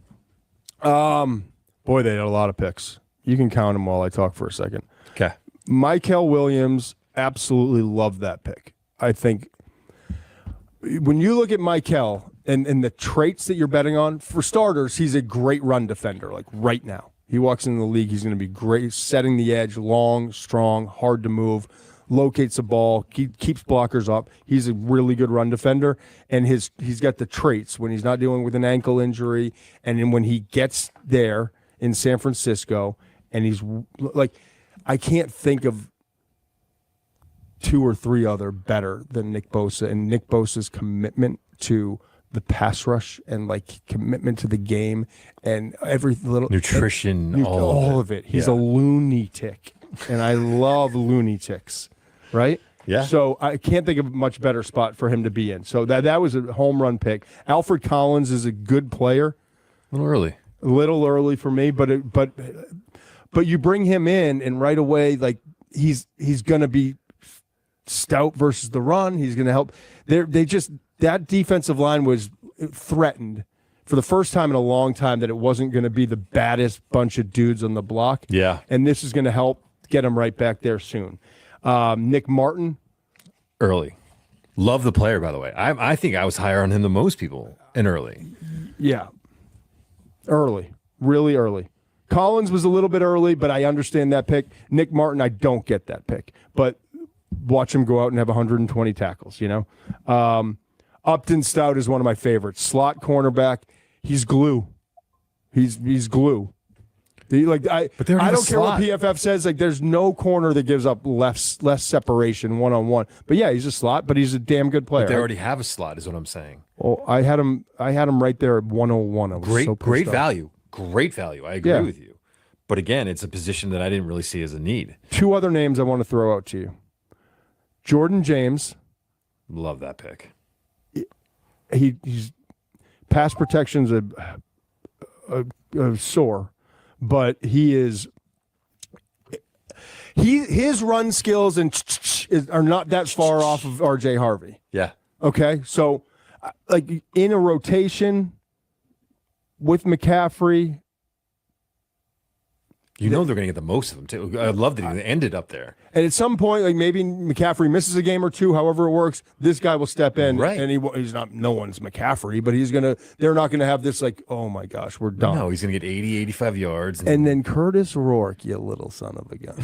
Boy, they had a lot of picks. You can count them while I talk for a second. Okay. Michael Williams, absolutely loved that pick. I think when you look at Michael and the traits that you're betting on, for starters, he's a great run defender, like right now. He walks into the league, he's going to be great, setting the edge, long, strong, hard to move, locates the ball, keeps blockers up. He's a really good run defender, and he's got the traits when he's not dealing with an ankle injury, and then when he gets there in San Francisco, and he's like, I can't think of two or three other better than Nick Bosa, and Nick Bosa's commitment to the pass rush and like commitment to the game and every little nutrition, all of it. He's a lunatic, and I love lunatics, right? Yeah. So I can't think of a much better spot for him to be in. So that was a home run pick. Alfred Collins is a good player. A little early for me, but you bring him in and right away, like he's going to be stout versus the run. He's going to help. That defensive line was threatened for the first time in a long time that it wasn't going to be the baddest bunch of dudes on the block. Yeah. And this is going to help get him right back there soon. Nick Martin. Early. Love the player, by the way. I think I was higher on him than most people in early. Yeah. Early. Really early. Collins was a little bit early, but I understand that pick. Nick Martin, I don't get that pick. But watch him go out and have 120 tackles, you know? Upton Stout is one of my favorites. Slot cornerback. He's glue. He's glue. I don't care what PFF says. Like, there's no corner that gives up less separation one-on-one. But yeah, he's a slot, but he's a damn good player. But they already have a slot, is what I'm saying. Oh, I had him right there at 101. Great value. Great value. I agree with you. But again, it's a position that I didn't really see as a need. Two other names I want to throw out to you. Jordan James. Love that pick. He's pass protection's a sore, but his run skills are not that far off of RJ Harvey. Yeah. Okay, so like in a rotation with McCaffrey. You know they're going to get the most of them, too. I love that he ended up there. And at some point, like maybe McCaffrey misses a game or two, however it works, this guy will step in. Right. And he's not, no one's McCaffrey, but they're not going to have this like, oh my gosh, we're done. No, he's going to get 80, 85 yards. And then Curtis Rourke, you little son of a gun.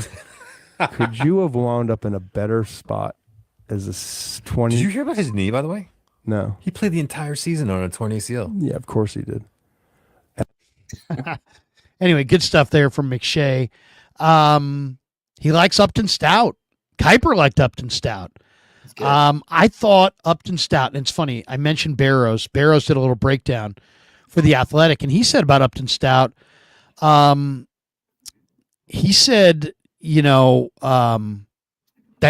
Could you have wound up in a better spot as a 20? Did you hear about his knee, by the way? No. He played the entire season on a torn ACL. Yeah, of course he did. Anyway, good stuff there from McShay. He likes Upton Stout. Kuiper liked Upton Stout. I thought Upton Stout, and it's funny, I mentioned Barrows. Barrows did a little breakdown for The Athletic, and he said about Upton Stout, he said, that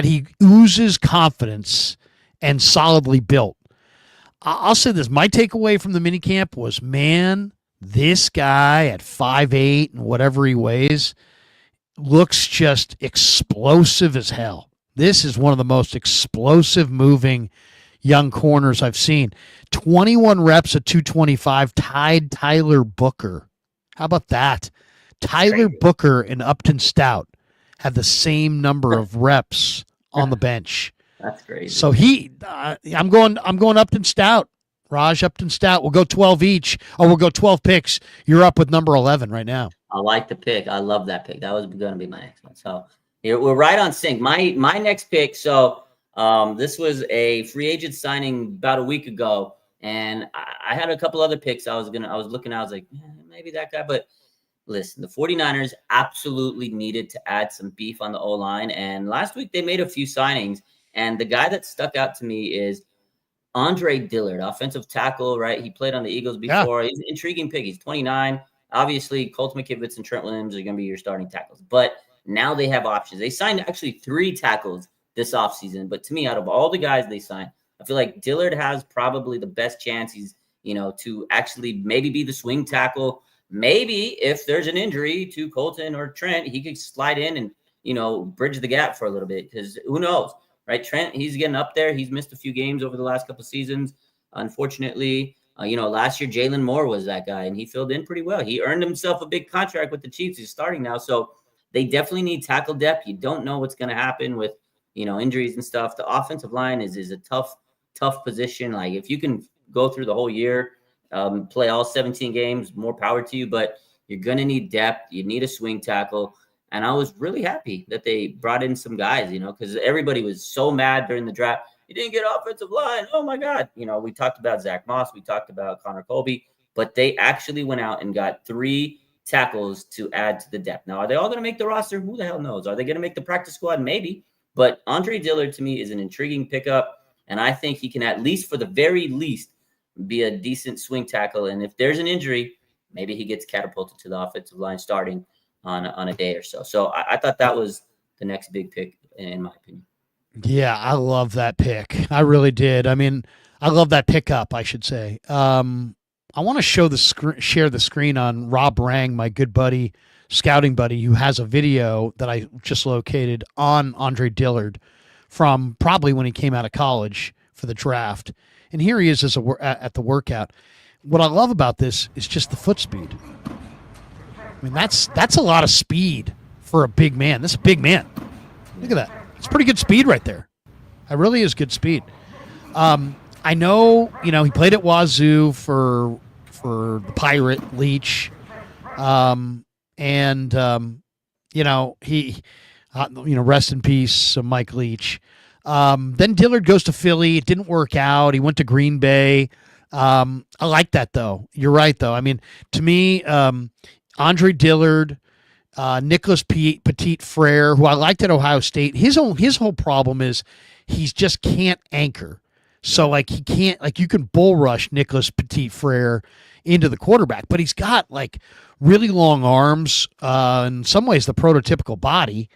he oozes confidence and solidly built. I'll say this. My takeaway from the minicamp was, man, this guy at 5'8" and whatever he weighs looks just explosive as hell. This is one of the most explosive moving young corners I've seen. 21 reps at 225, tied Tyler Booker. How about that? Tyler Booker and Upton Stout have the same number of reps on the bench. That's crazy. So I'm going Upton Stout. Raj, Upton Stout. We'll go 12 each. Oh, we'll go 12 picks. You're up with number 11 right now. I like the pick. I love that pick. That was going to be my next one. So we're right on sync. My next pick. So this was a free agent signing about a week ago, and I had a couple other picks. I was looking. I was like, maybe that guy. But listen, the 49ers absolutely needed to add some beef on the O-line, and last week they made a few signings. And the guy that stuck out to me is Andre Dillard, offensive tackle, right? He played on the Eagles before. Yeah. He's an intriguing pick. He's 29. Obviously, Colt McKivitz and Trent Williams are going to be your starting tackles. But now they have options. They signed actually 3 tackles this offseason. But to me, out of all the guys they signed, I feel like Dillard has probably the best chance. He's, to actually maybe be the swing tackle. Maybe if there's an injury to Colton or Trent, he could slide in and, bridge the gap for a little bit, because who knows? Right, Trent, he's getting up there. He's missed a few games over the last couple of seasons, unfortunately. Last year, Jalen Moore was that guy, and he filled in pretty well. He earned himself a big contract with the Chiefs. He's starting now, so they definitely need tackle depth. You don't know what's going to happen with, injuries and stuff. The offensive line is a tough position. Like, if you can go through the whole year, play all 17 games, more power to you, but you're going to need depth. You need a swing tackle. And I was really happy that they brought in some guys, because everybody was so mad during the draft. You didn't get offensive line. Oh, my God. We talked about Zach Moss. We talked about Connor Colby. But they actually went out and got 3 tackles to add to the depth. Now, are they all going to make the roster? Who the hell knows? Are they going to make the practice squad? Maybe. But Andre Dillard, to me, is an intriguing pickup. And I think he can, at least for the very least, be a decent swing tackle. And if there's an injury, maybe he gets catapulted to the offensive line starting on a day or so. So I thought that was the next big pick, in my opinion. Yeah, I love that pick. I really did. I mean, I love that pickup, I should say. I want to share the screen on Rob Rang, my good buddy, scouting buddy, who has a video that I just located on Andre Dillard from probably when he came out of college for the draft. And here he is at the workout. What I love about this is just the foot speed. I mean, that's a lot of speed for a big man. This is a big man. Look at that. It's pretty good speed right there. It really is good speed. I know, he played at Wazoo for the Pirate Leach. Rest in peace, Mike Leach. Then Dillard goes to Philly. It didn't work out. He went to Green Bay. I like that, though. You're right, though. I mean, to me, Andre Dillard, Nicholas Petit Frere, who I liked at Ohio State, his whole problem is he just can't anchor. So, he can't, you can bull rush Nicholas Petit Frere into the quarterback, but he's got, really long arms, in some ways the prototypical body.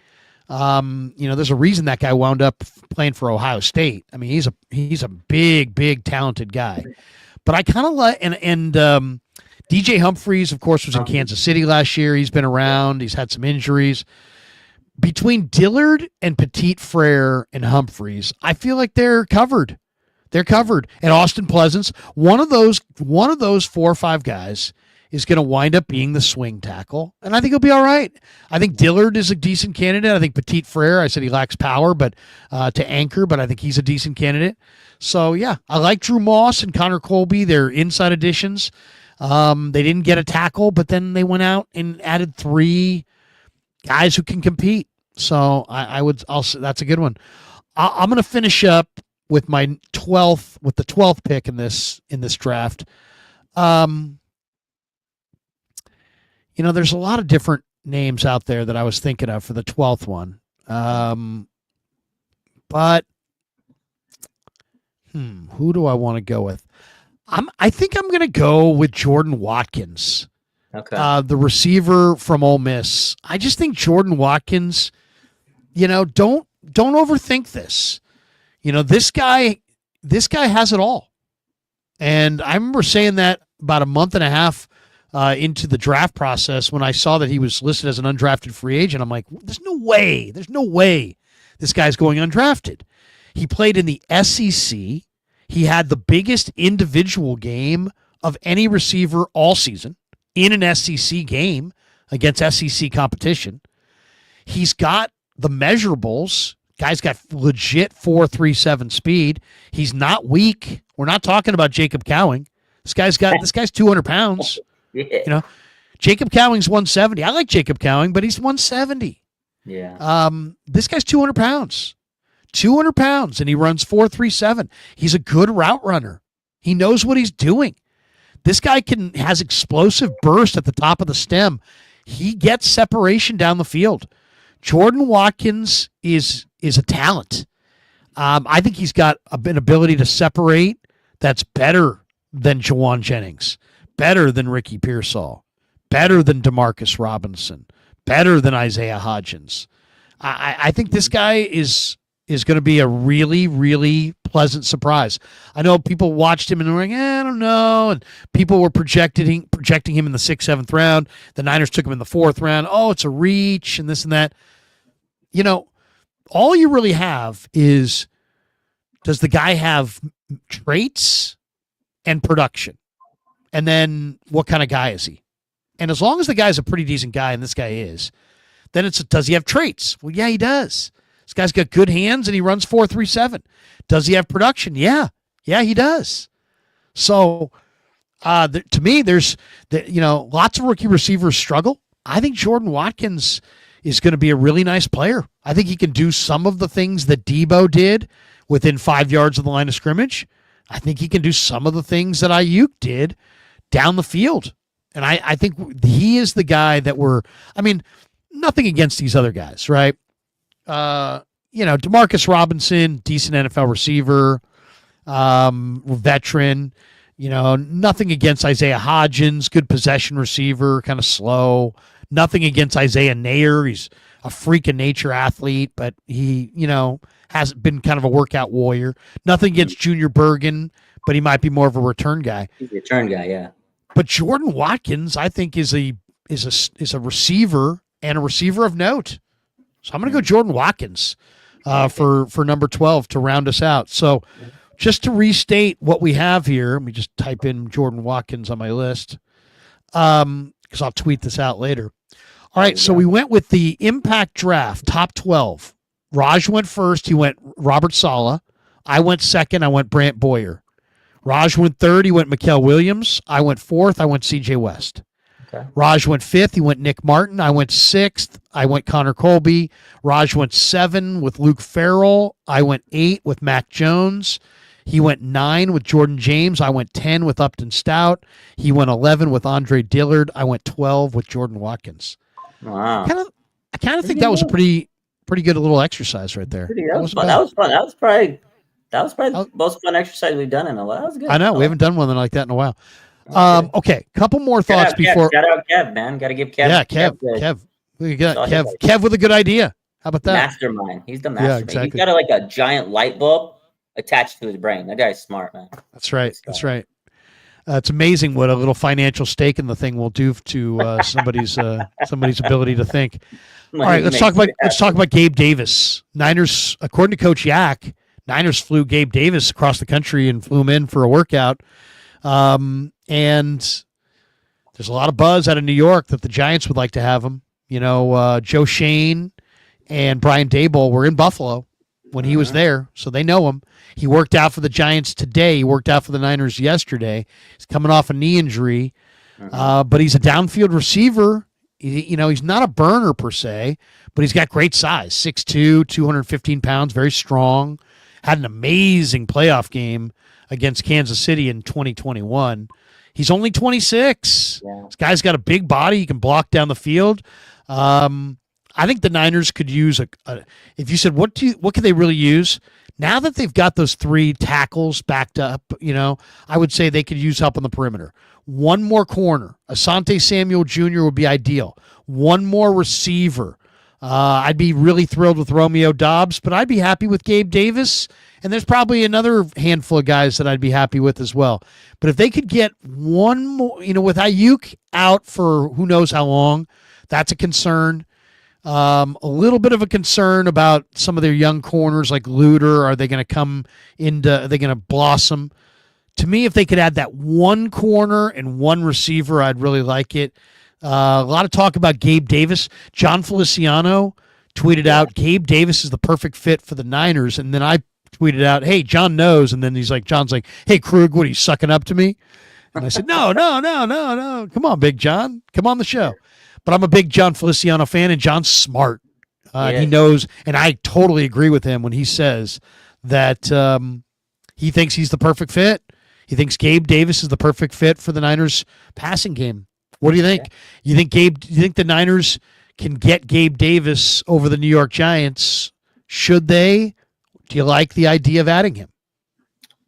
There's a reason that guy wound up playing for Ohio State. I mean, he's a big, talented guy. But I kind of like, and DJ Humphries, of course, was in Kansas City last year. He's been around. He's had some injuries. Between Dillard and Petit Frere and Humphries, I feel like they're covered. They're covered. And Austin Pleasance, one of those 4 or 5 guys is going to wind up being the swing tackle, and I think he'll be all right. I think Dillard is a decent candidate. I think Petit Frere, I said he lacks power, but to anchor, but I think he's a decent candidate. So, yeah, I like Drew Moss and Connor Colby. They're inside additions. They didn't get a tackle, but then they went out and added 3 guys who can compete. So that's a good one. I'm going to finish up with the 12th pick in this draft. There's a lot of different names out there that I was thinking of for the 12th one. But who do I want to go with? I think I'm going to go with Jordan Watkins. Okay. The receiver from Ole Miss. I just think Jordan Watkins, don't overthink this. This guy has it all. And I remember saying that about a month and a half into the draft process, when I saw that he was listed as an undrafted free agent, I'm like, there's no way this guy's going undrafted. He played in the SEC. He had the biggest individual game of any receiver all season in an SEC game against SEC competition. He's got the measurables. Guy's got legit 4.37 speed. He's not weak. We're not talking about Jacob Cowing. This guy's 200 pounds. Yeah. You know, Jacob Cowing's 170. I like Jacob Cowing, but he's 170. Yeah. This guy's 200 pounds. 200 pounds, and he runs 4.37. He's a good route runner. He knows what he's doing. This guy has explosive burst at the top of the stem. He gets separation down the field. Jordan Watkins is a talent. I think he's got an ability to separate that's better than Jawan Jennings, better than Ricky Pearsall, better than Demarcus Robinson, better than Isaiah Hodgins. I think this guy is going to be a really, really pleasant surprise. I know people watched him and were like, I don't know. And people were projecting him in the 6th, 7th round. The Niners took him in the 4th round. Oh, it's a reach and this and that. You know, all you really have is, does the guy have traits and production? And then what kind of guy is he? And as long as the guy's a pretty decent guy, and this guy is, then does he have traits? Well, yeah, he does. This guy's got good hands and he runs 4.37. Does he have production? Yeah, he does. So, to me, there's lots of rookie receivers struggle. I think Jordan Watkins is going to be a really nice player. I think he can do some of the things that Debo did within 5 yards of the line of scrimmage. I think he can do some of the things that Ayuk did down the field. And I think he is the guy that nothing against these other guys, right? Demarcus Robinson, decent NFL receiver, veteran, nothing against Isaiah Hodgins, good possession receiver, kind of slow. Nothing against Isaiah Nair. He's a freak of nature athlete, but he, has been kind of a workout warrior. Nothing against Junior Bergen, but he might be more of a return guy. He's a return guy, yeah. But Jordan Watkins, I think, is a receiver and a receiver of note. So I'm going to go Jordan Watkins for number 12 to round us out. So just to restate what we have here, let me just type in Jordan Watkins on my list because I'll tweet this out later. All right, so we went with the impact draft, top 12. Raj went first. He went Robert Saleh. I went second. I went Brant Boyer. Raj went third. He went Mikael Williams. I went fourth. I went C.J. West. Okay. Raj went fifth. He went Nick Martin. I went sixth. I went Connor Colby. Raj went 7 with Luke Farrell. I went 8 with Mac Jones. He went 9 with Jordan James. I went 10 with Upton Stout. He went 11 with Andre Dillard. I went 12 with Jordan Watkins. Wow. I kind of think that was a pretty good little exercise right there. That was fun. That was probably the most fun exercise we've done in a while. That was good. I know. We haven't done one like that in a while. Okay, couple more thoughts before. Shout out Kev, man. Got to give Kev. Yeah, Kev. We got Kev with a good idea. How about that? Mastermind. He's the mastermind. Yeah, exactly. He's got a giant light bulb attached to his brain. That guy's smart, man. That's right. That's right. It's amazing what a little financial stake in the thing will do to somebody's ability to think. All right, let's talk about Gabe Davis. Niners, according to Coach Yak, Niners flew Gabe Davis across the country and flew him in for a workout. And there's a lot of buzz out of New York that the Giants would like to have him. Joe Shane and Brian Daboll were in Buffalo when he was there, so they know him. He worked out for the Giants today. He worked out for the Niners yesterday. He's coming off a knee injury, but he's a downfield receiver. He's not a burner per se, but he's got great size, 6'2", 215 pounds, very strong. Had an amazing playoff game against Kansas City in 2021. He's only 26. Yeah. This guy's got a big body. He can block down the field. I think the Niners could use if you said, what could they really use? Now that they've got those 3 tackles backed up, I would say they could use help on the perimeter. One more corner. Asante Samuel Jr. would be ideal. One more receiver. I'd be really thrilled with Romeo Doubs, but I'd be happy with Gabe Davis. And there's probably another handful of guys that I'd be happy with as well. But if they could get one more, with Ayuk out for who knows how long, that's a concern. A little bit of a concern about some of their young corners like Luter. Are they going to come into, are they going to blossom? To me, if they could add that one corner and one receiver, I'd really like it. A lot of talk about Gabe Davis. John Feliciano tweeted out, Gabe Davis is the perfect fit for the Niners. And then I tweeted out, hey, John knows. And then John's like, hey, Krueger, what are you sucking up to me? And I said, no. Come on, Big John. Come on the show. But I'm a big John Feliciano fan, and John's smart. He knows, and I totally agree with him when he says that he thinks he's the perfect fit. He thinks Gabe Davis is the perfect fit for the Niners passing game. What do you think? You think the Niners can get Gabe Davis over the New York Giants? Should they? Do you like the idea of adding him?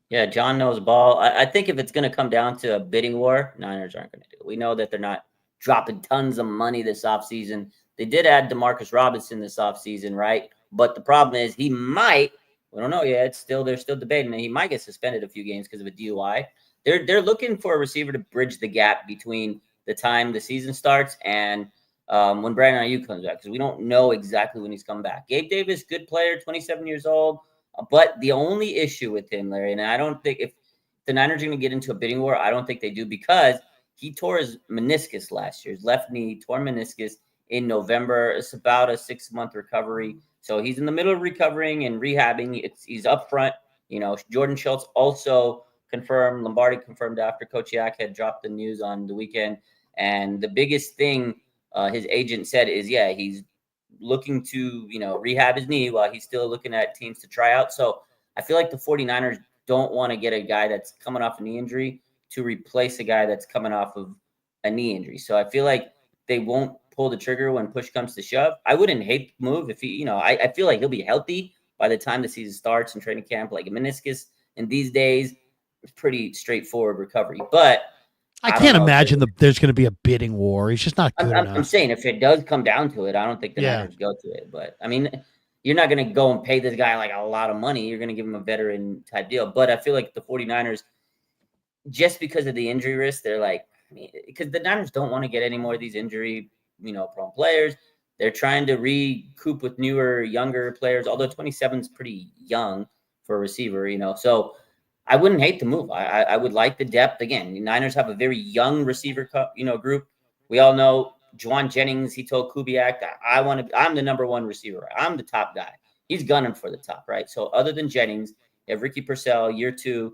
Yeah, John knows ball. I think if it's going to come down to a bidding war, Niners aren't going to do it. We know that they're not dropping tons of money this offseason. They did add Demarcus Robinson this offseason, right? But the problem is he might, we don't know yet, they're still debating, and he might get suspended a few games because of a DUI. They're looking for a receiver to bridge the gap between the time the season starts and when Brandon Ayuk comes back, because we don't know exactly when he's coming back. Gabe Davis, good player, 27 years old. But the only issue with him, Larry, and I don't think if the Niners are going to get into a bidding war, I don't think they do, because he tore his meniscus last year. His left knee tore meniscus in November. It's about a 6-month recovery. So he's in the middle of recovering and rehabbing. He's up front. Jordan Schultz also confirmed, Lombardi confirmed after Coach Yak had dropped the news on the weekend. And the biggest thing his agent said is, he's looking to, rehab his knee while he's still looking at teams to try out. So I feel like the 49ers don't want to get a guy that's coming off a knee injury to replace a guy that's coming off of a knee injury. So I feel like they won't pull the trigger when push comes to shove. I wouldn't hate the move if he, I feel like he'll be healthy by the time the season starts in training camp. Like a meniscus in these days, it's pretty straightforward recovery. But I can't imagine there's going to be a bidding war. He's just not good enough. I'm saying if it does come down to it, I don't think the Niners go to it. But, I mean, you're not going to go and pay this guy like a lot of money. You're going to give him a veteran type deal. But I feel like the 49ers, just because of the injury risk, they're like, because the Niners don't want to get any more of these injury, prone players. They're trying to recoup with newer, younger players, although 27 is pretty young for a receiver, So I wouldn't hate the move. I would like the depth. Again, the Niners have a very young receiver, group. We all know Juwan Jennings. He told Kubiak that I'm the number one receiver. I'm the top guy. He's gunning for the top, right? So other than Jennings, you have Ricky Purcell, year 2.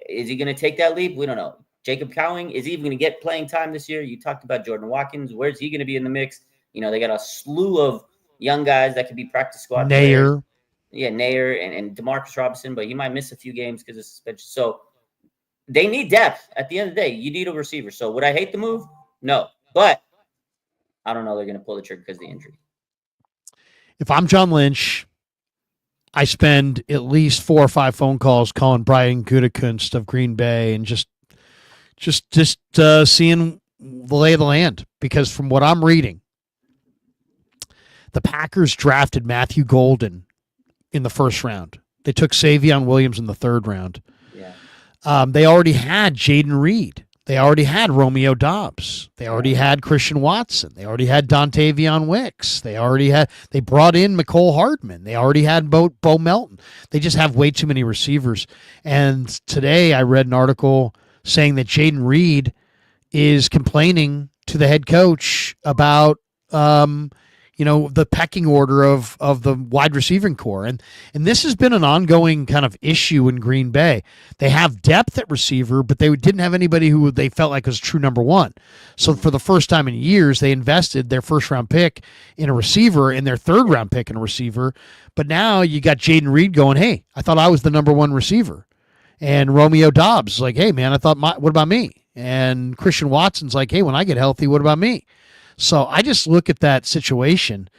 Is he going to take that leap? We don't know. Jacob Cowing, is he even going to get playing time this year? You talked about Jordan Watkins. Where's he going to be in the mix? They got a slew of young guys that could be practice squad players. Nair and Demarcus Robinson, but he might miss a few games because of suspension. So they need depth. At the end of the day, you need a receiver. So would I hate the move? No. But I don't know they're going to pull the trigger because of the injury. If I'm John Lynch, I spend at least 4 or 5 phone calls calling Brian Gutekunst of Green Bay and just seeing the lay of the land. Because from what I'm reading, the Packers drafted Matthew Golden in the first round. They took Savion Williams in the 3rd round. Yeah. They already had Jaden Reed. They already had Romeo Doubs. They already had Christian Watson. They already had Dontavion Wicks. They brought in McCole Hardman. They already had Bo Melton. They just have way too many receivers. And today I read an article saying that Jaden Reed is complaining to the head coach about the pecking order of the wide receiving core. And this has been an ongoing kind of issue in Green Bay. They have depth at receiver, but they didn't have anybody who they felt like was true number one. So for the first time in years, they invested their 1st-round pick in a receiver and their 3rd-round pick in a receiver. But now you got Jaden Reed going, hey, I thought I was the number 1 receiver. And Romeo Doubs like, hey, man, what about me? And Christian Watson's like, hey, when I get healthy, what about me? So I just look at that situation.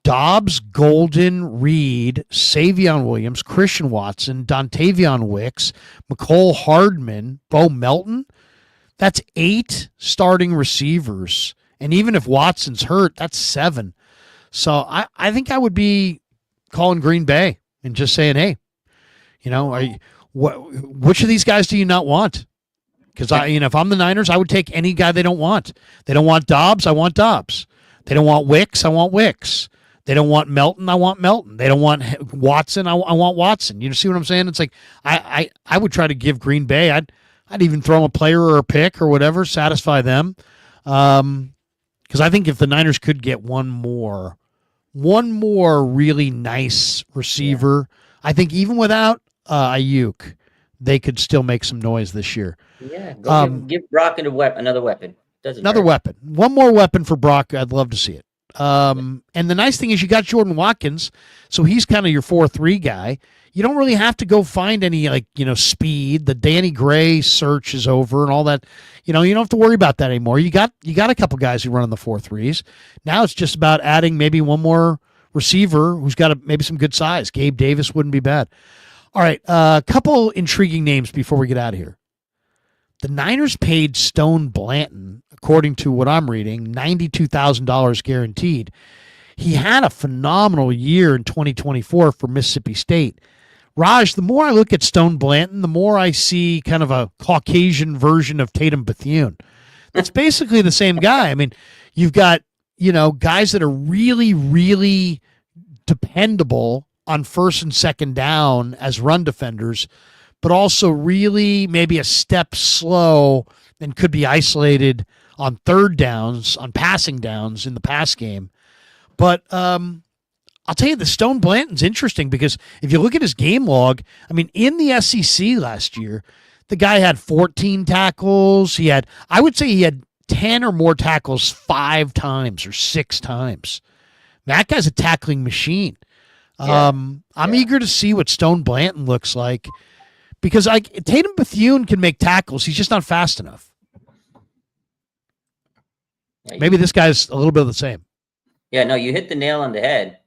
Doubs, Golden, Reed, Savion Williams, Christian Watson, Dontavion Wicks, McCole Hardman, Bo Melton. That's 8 starting receivers. And even if Watson's hurt, that's 7. So I think I would be calling Green Bay and just saying, hey, which of these guys do you not want? Because if I'm the Niners, I would take any guy they don't want. They don't want Dobbs, I want Dobbs. They don't want Wicks, I want Wicks. They don't want Melton, I want Melton. They don't want Watson, I want Watson. You see what I'm saying? It's like I would try to give Green Bay. I'd even throw them a player or a pick or whatever, satisfy them. Because I think if the Niners could get one more really nice receiver, I think even without Ayuk, they could still make some noise this year. Yeah, give Brock another weapon. Another weapon. One more weapon for Brock. I'd love to see it. And the nice thing is you got Jordan Watkins, so he's kind of your 4-3 guy. You don't really have to go find any speed. The Danny Gray search is over and all that. You don't have to worry about that anymore. You got a couple guys who run in the 4-3s. Now it's just about adding maybe one more receiver who's got maybe some good size. Gabe Davis wouldn't be bad. All right, a couple intriguing names before we get out of here. The Niners paid Stone Blanton, according to what I'm reading, $92,000 guaranteed. He had a phenomenal year in 2024 for Mississippi State. Raj, the more I look at Stone Blanton, the more I see kind of a Caucasian version of Tatum Bethune. That's basically the same guy. I mean, you've got, guys that are really, really dependable on first and second down as run defenders, but also really maybe a step slow and could be isolated on third downs, on passing downs in the pass game. But I'll tell you, the Stone Blanton's interesting because if you look at his game log, I mean, in the SEC last year, the guy had 14 tackles. I would say he had 10 or more tackles 5 times or 6 times. That guy's a tackling machine. I'm eager to see what Stone Blanton looks like because Tatum Bethune can make tackles. He's just not fast enough. Maybe this guy's a little bit of the same. Yeah, no, you hit the nail on the head.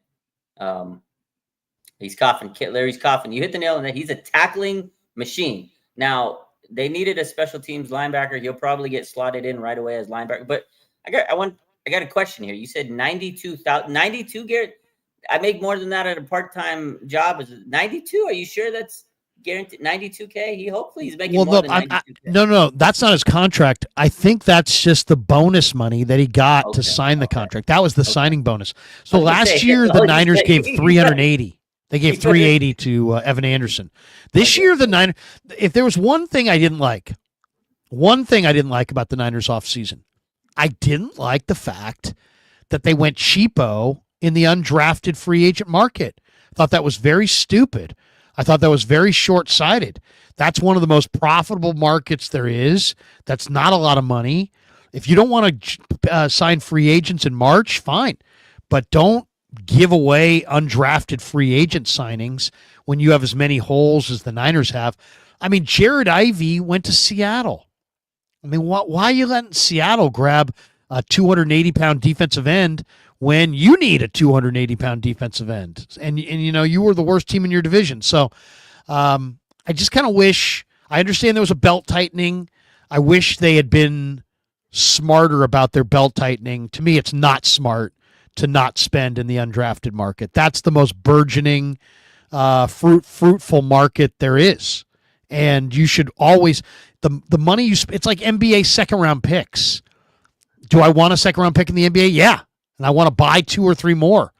He's coughing. Larry's coughing. You hit the nail on the head. He's a tackling machine. Now, they needed a special teams linebacker. He'll probably get slotted in right away as linebacker. But I got a question here. You said 92,000, 92, Garrett? I make more than that at a part-time job. Is it 92? Are you sure that's guaranteed? 92K? Hopefully he's making more than 92K. No, that's not his contract. I think that's just the bonus money that he got to sign the contract. That was the signing bonus. So last year the Niners gave 380. They gave 380 to Evan Anderson. This year the Niners, if there was one thing I didn't like about the Niners offseason, I didn't like the fact that they went cheapo in the undrafted free agent market. I thought that was very stupid. I thought that was very short-sighted. That's one of the most profitable markets there is. That's not a lot of money. If you don't want to sign free agents in March, fine. But don't give away undrafted free agent signings when you have as many holes as the Niners have. I mean, Jared Ivey went to Seattle. I mean, why are you letting Seattle grab a 280-pound defensive end when you need a 280-pound defensive end? And you were the worst team in your division. So I just kind of wish – I understand there was a belt tightening. I wish they had been smarter about their belt tightening. To me, it's not smart to not spend in the undrafted market. That's the most burgeoning, fruitful market there is. And you should always – the money you – it's like NBA second-round picks. Do I want a second-round pick in the NBA? Yeah. And I want to buy 2 or 3 more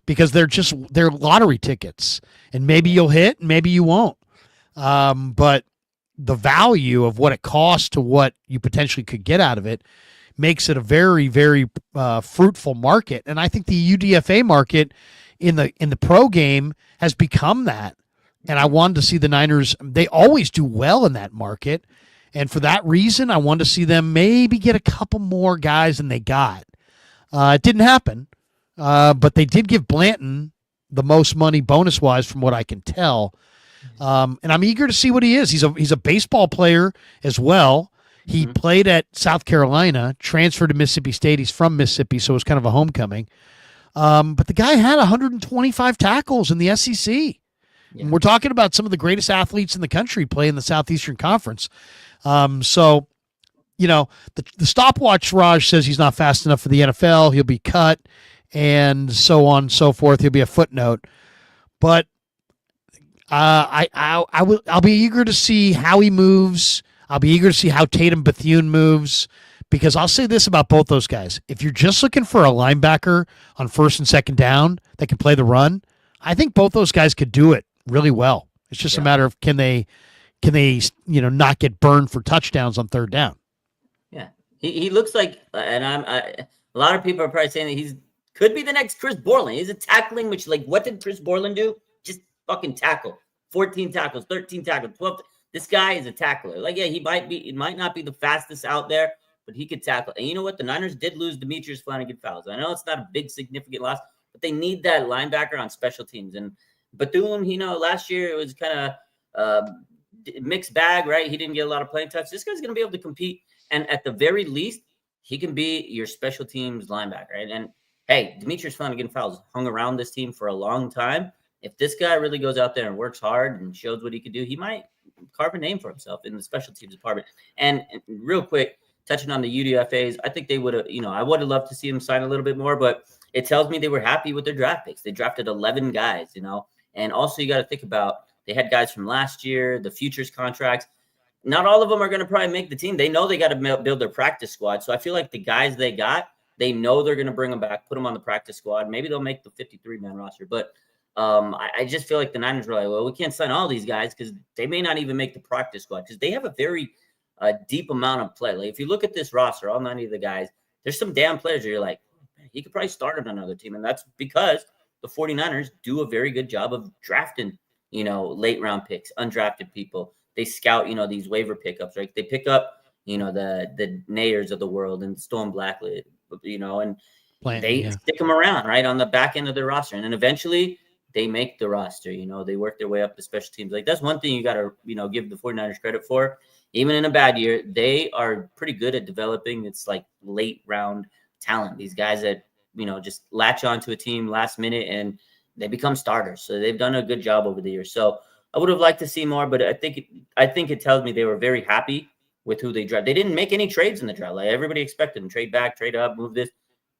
because they're lottery tickets. And maybe you'll hit, and maybe you won't. But the value of what it costs to what you potentially could get out of it makes it a very, very fruitful market. And I think the UDFA market in the pro game has become that. And I wanted to see the Niners. They always do well in that market. And for that reason, I wanted to see them maybe get a couple more guys than they got. It didn't happen, but they did give Blanton the most money bonus-wise from what I can tell. And I'm eager to see what he is. He's a baseball player as well. He played at South Carolina, transferred to Mississippi State. He's from Mississippi, so it was kind of a homecoming. But the guy had 125 tackles in the SEC. Yeah. And we're talking about some of the greatest athletes in the country play in the Southeastern Conference. So, the stopwatch Raj says he's not fast enough for the NFL. He'll be cut. and so on and so forth. He'll be a footnote. But I'll be eager to see how he moves. I'll be eager to see how Tatum Bethune moves, because I'll say this about both those guys. If you're just looking for a linebacker on first and second down that can play the run, I think both those guys could do it really well. It's just a matter of can they not get burned for touchdowns on third down. Yeah, he looks like, and a lot of people are probably saying that could be the next Chris Borland. He's a tackling, which, like, what did Chris Borland do? Just fucking tackle. 14 tackles, 13 tackles, 12. This guy is a tackler. Like, yeah, he might not be the fastest out there, but he could tackle. And you know what? The Niners did lose Demetrius Flanagan-Fowles. I know it's not a big, significant loss, but they need that linebacker on special teams. And Bethune, last year it was kind of mixed bag, right? He didn't get a lot of playing touch. This guy's going to be able to compete. And at the very least, he can be your special teams linebacker, right? And hey, Demetrius Flanagan-Fowles hung around this team for a long time. If this guy really goes out there and works hard and shows what he can do, he might carve a name for himself in the special teams department. And real quick, touching on the UDFAs, I think they would have, I would have loved to see him sign a little bit more, but it tells me they were happy with their draft picks. They drafted 11 guys, and also you got to think about, they had guys from last year, the futures contracts. Not all of them are going to probably make the team. They know they got to build their practice squad. So I feel like the guys they got, they know they're going to bring them back, put them on the practice squad. Maybe they'll make the 53-man roster. But I just feel like the Niners were like, well, we can't sign all these guys because they may not even make the practice squad, because they have a very deep amount of play. Like, if you look at this roster, all 90 of the guys, there's some damn players that you're like, he could probably start on another team. And that's because the 49ers do a very good job of drafting, late round picks, undrafted people. They scout, these waiver pickups, right? They pick up, the Nayers of the world and Storm Blackwood, and they stick them around, right, on the back end of their roster. And then eventually they make the roster, they work their way up to special teams. Like, that's one thing you got to, give the 49ers credit for. Even in a bad year, they are pretty good at developing its like late round talent. These guys that, just latch onto a team last minute and they become starters. So they've done a good job over the years. So I would have liked to see more, but I think it tells me they were very happy with who they drafted. They didn't make any trades in the draft. Like, everybody expected them, trade back, trade up, move this.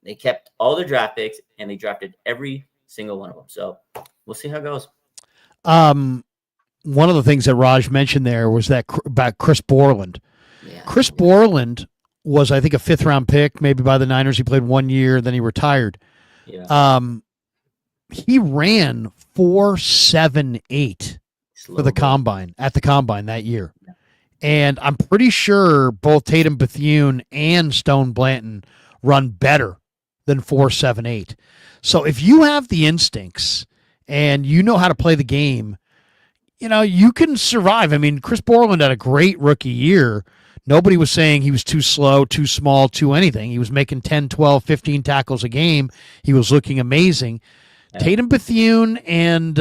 They kept all their draft picks and they drafted every single one of them. So we'll see how it goes. One of the things that Raj mentioned there was that about Chris Borland. Yeah. Chris Borland was, I think, a 5th-round pick, maybe by the Niners. He played 1 year, then he retired. Yeah. He ran 4.78 for the combine, at the combine that year. Yeah. And I'm pretty sure both Tatum Bethune and Stone Blanton run better than 4.78. So if you have the instincts and you know how to play the game, you can survive. I mean, Chris Borland had a great rookie year. Nobody was saying he was too slow, too small, too anything. He was making 10, 12, 15 tackles a game. He was looking amazing. Yeah. Tatum Bethune and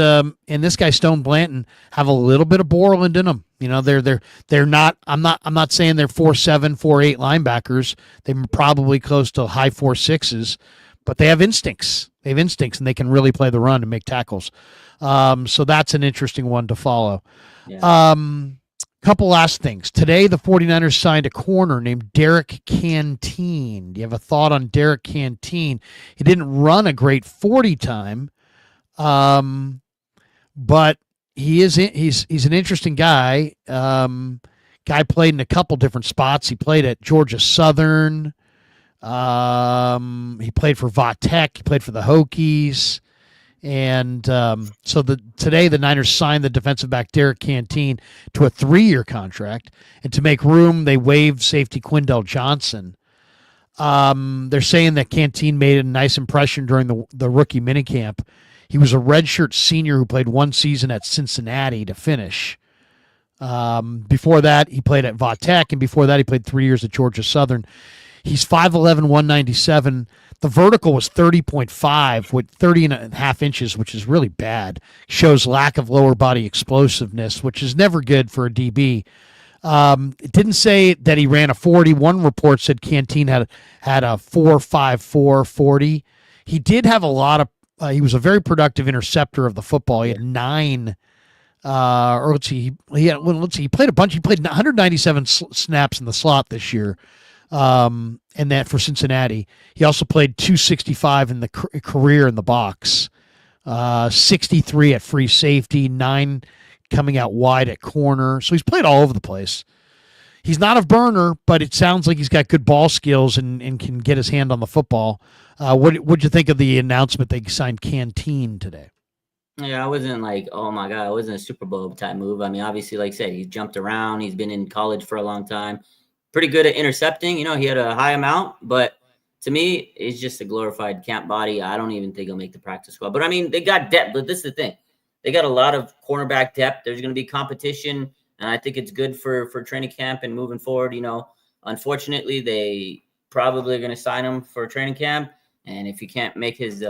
this guy Stone Blanton have a little bit of Borland in them. They're not. I'm not saying they're 4.7, 4.8 linebackers. They're probably close to high 4.6s, but they have instincts. They have instincts, and they can really play the run and make tackles. So that's an interesting one to follow. Yeah. Couple last things. Today, the 49ers signed a corner named Derrick Canteen. Do you have a thought on Derrick Canteen? He didn't run a great 40 time, but he's an interesting guy. Guy played in a couple different spots. He played at Georgia Southern. He played for Vatech. He played for the Hokies. And so today the Niners signed the defensive back Derrick Canteen to a 3-year contract. And to make room, they waived safety Quindell Johnson. They're saying that Canteen made a nice impression during the rookie minicamp. He was a redshirt senior who played 1 season at Cincinnati to finish. Before that, he played at Vatech, and before that, he played 3 years at Georgia Southern. He's 5'11", 197. The vertical was 30.5 with 30.5 inches, which is really bad. Shows lack of lower body explosiveness, which is never good for a DB. It didn't say that he ran a 40. One report said Canteen had a 4.54 40. He did have a lot of. He was a very productive interceptor of the football. He had 9. He played a bunch. He played 197 snaps in the slot this year. and that for Cincinnati. He also played 265 in the career in the box, 63 at free safety, 9 coming out wide at corner. So he's played all over the place. He's not a burner, but it sounds like he's got good ball skills and can get his hand on the football. What'd you think of the announcement they signed Canteen today? Yeah, I wasn't like, oh my God, it wasn't a Super Bowl type move. I mean, obviously, like I said, he's jumped around. He's been in college for a long time. Pretty good at intercepting. You know, he had a high amount, but to me, it's just a glorified camp body. I don't even think he'll make the practice squad. But I mean, they got depth. But this is the thing. They got a lot of cornerback depth. There's going to be competition. And I think it's good for training camp and moving forward. You know, unfortunately, they probably are going to sign him for training camp. And if he can't make his,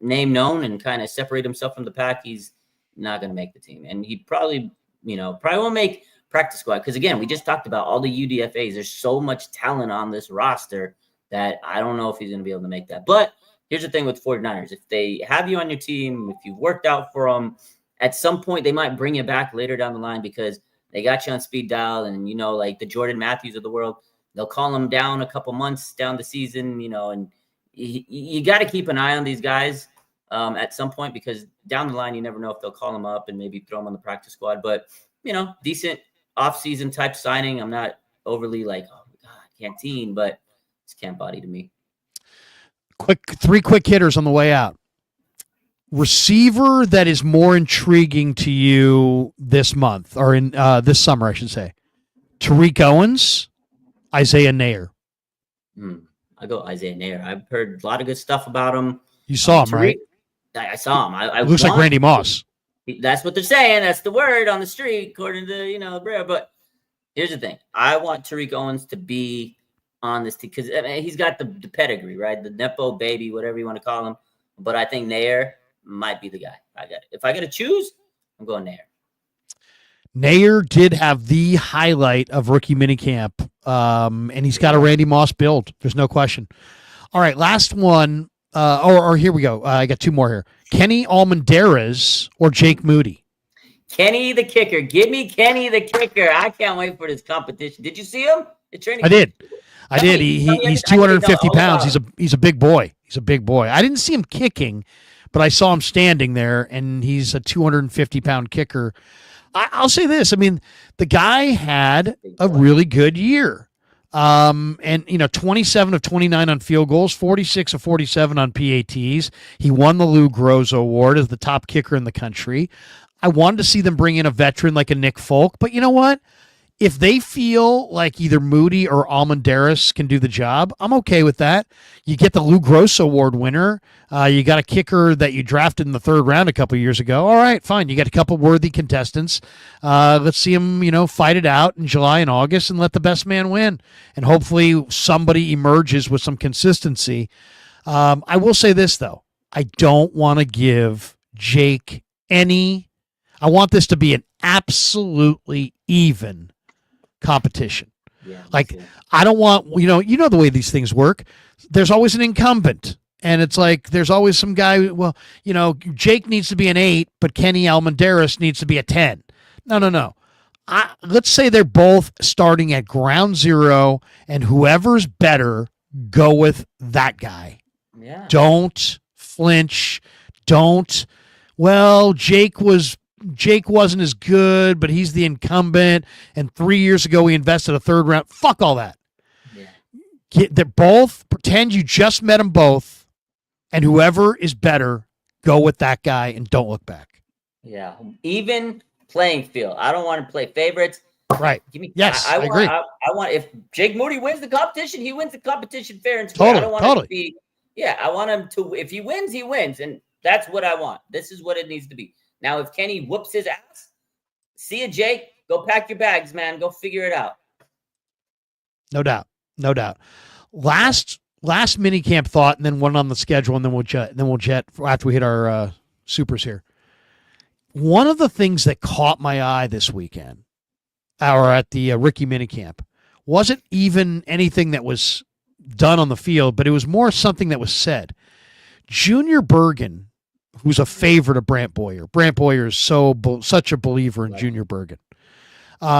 name known and kind of separate himself from the pack, he's not going to make the team. And he probably won't make practice squad. Because, again, we just talked about all the UDFAs. There's so much talent on this roster that I don't know if he's going to be able to make that. But here's the thing with 49ers. If they have you on your team, if you've worked out for them, at some point, they might bring you back later down the line because they got you on speed dial. And, you know, like the Jordan Matthews of the world, they'll call them down a couple months down the season, you know, and you got to keep an eye on these guys at some point because down the line, you never know if they'll call them up and maybe throw them on the practice squad. But, you know, decent off-season type signing. I'm not overly like, oh, my God, Canteen, but it's camp body to me. Three quick hitters on the way out. Receiver that is more intriguing to you this month or in this summer, I should say. Tariq Owens, Isaiah Nair. I go Isaiah Nair. I've heard a lot of good stuff about him. You saw him, right? I saw him. I looks like Randy Moss. That's what they're saying. That's the word on the street, according to Brer. But here's the thing: I want Tariq Owens to be on this team because he's got the pedigree, right? The Nepo baby, whatever you want to call him. But I think Nair might be the guy. If I got to choose, I'm going Nair. Nair did have the highlight of rookie minicamp, and he's got a Randy Moss build. There's no question. All right, last one. Or here we go. I got two more here. Kenny Almendarez or Jake Moody? Kenny the kicker. Give me Kenny the kicker. I can't wait for this competition. Did you see him? I did. He's 250 pounds. He's a big boy. He's a big boy. I didn't see him kicking, but I saw him standing there, and he's a 250-pound kicker. I'll say this. I mean, the guy had a really good year. And 27 of 29 on field goals, 46 of 47 on PATs. He won the Lou Groza Award as the top kicker in the country. I wanted to see them bring in a veteran like a Nick Folk, but you know what? If they feel like either Moody or Almendarez can do the job, I'm okay with that. You get the Lou Groza Award winner. You got a kicker that you drafted in the 3rd round a couple of years ago. All right, fine. You got a couple worthy contestants. Let's see them, fight it out in July and August and let the best man win. And hopefully somebody emerges with some consistency. I will say this, though. I don't want to give Jake any. I want this to be an absolutely even competition. Yeah, like I don't want, the way these things work. There's always an incumbent, and it's like there's always some guy. Well, Jake needs to be an 8, but Kenny Almendarez needs to be a 10. No. Let's say they're both starting at ground zero, and whoever's better, go with that guy. Yeah. Don't flinch. Don't. Well, Jake wasn't as good, but he's the incumbent. And 3 years ago, we invested a 3rd round. Fuck all that. Yeah. They're both. Pretend you just met them both, and whoever is better, go with that guy and don't look back. Yeah, even playing field. I don't want to play favorites. Right. Yes, I agree. I want if Jake Moody wins the competition, he wins the competition fair and square. I don't want him to be. Yeah, I want him to. If he wins, he wins, and that's what I want. This is what it needs to be. Now, if Kenny whoops his ass, see you, Jake. Go pack your bags, man. Go figure it out. No doubt. Last minicamp thought, and then one on the schedule, and then we'll jet after we hit our supers here. One of the things that caught my eye this weekend, or at the Ricky minicamp, wasn't even anything that was done on the field, but it was more something that was said. Junior Bergen, who's a favorite of Brant Boyer. Brant Boyer is such a believer in Junior Bergen.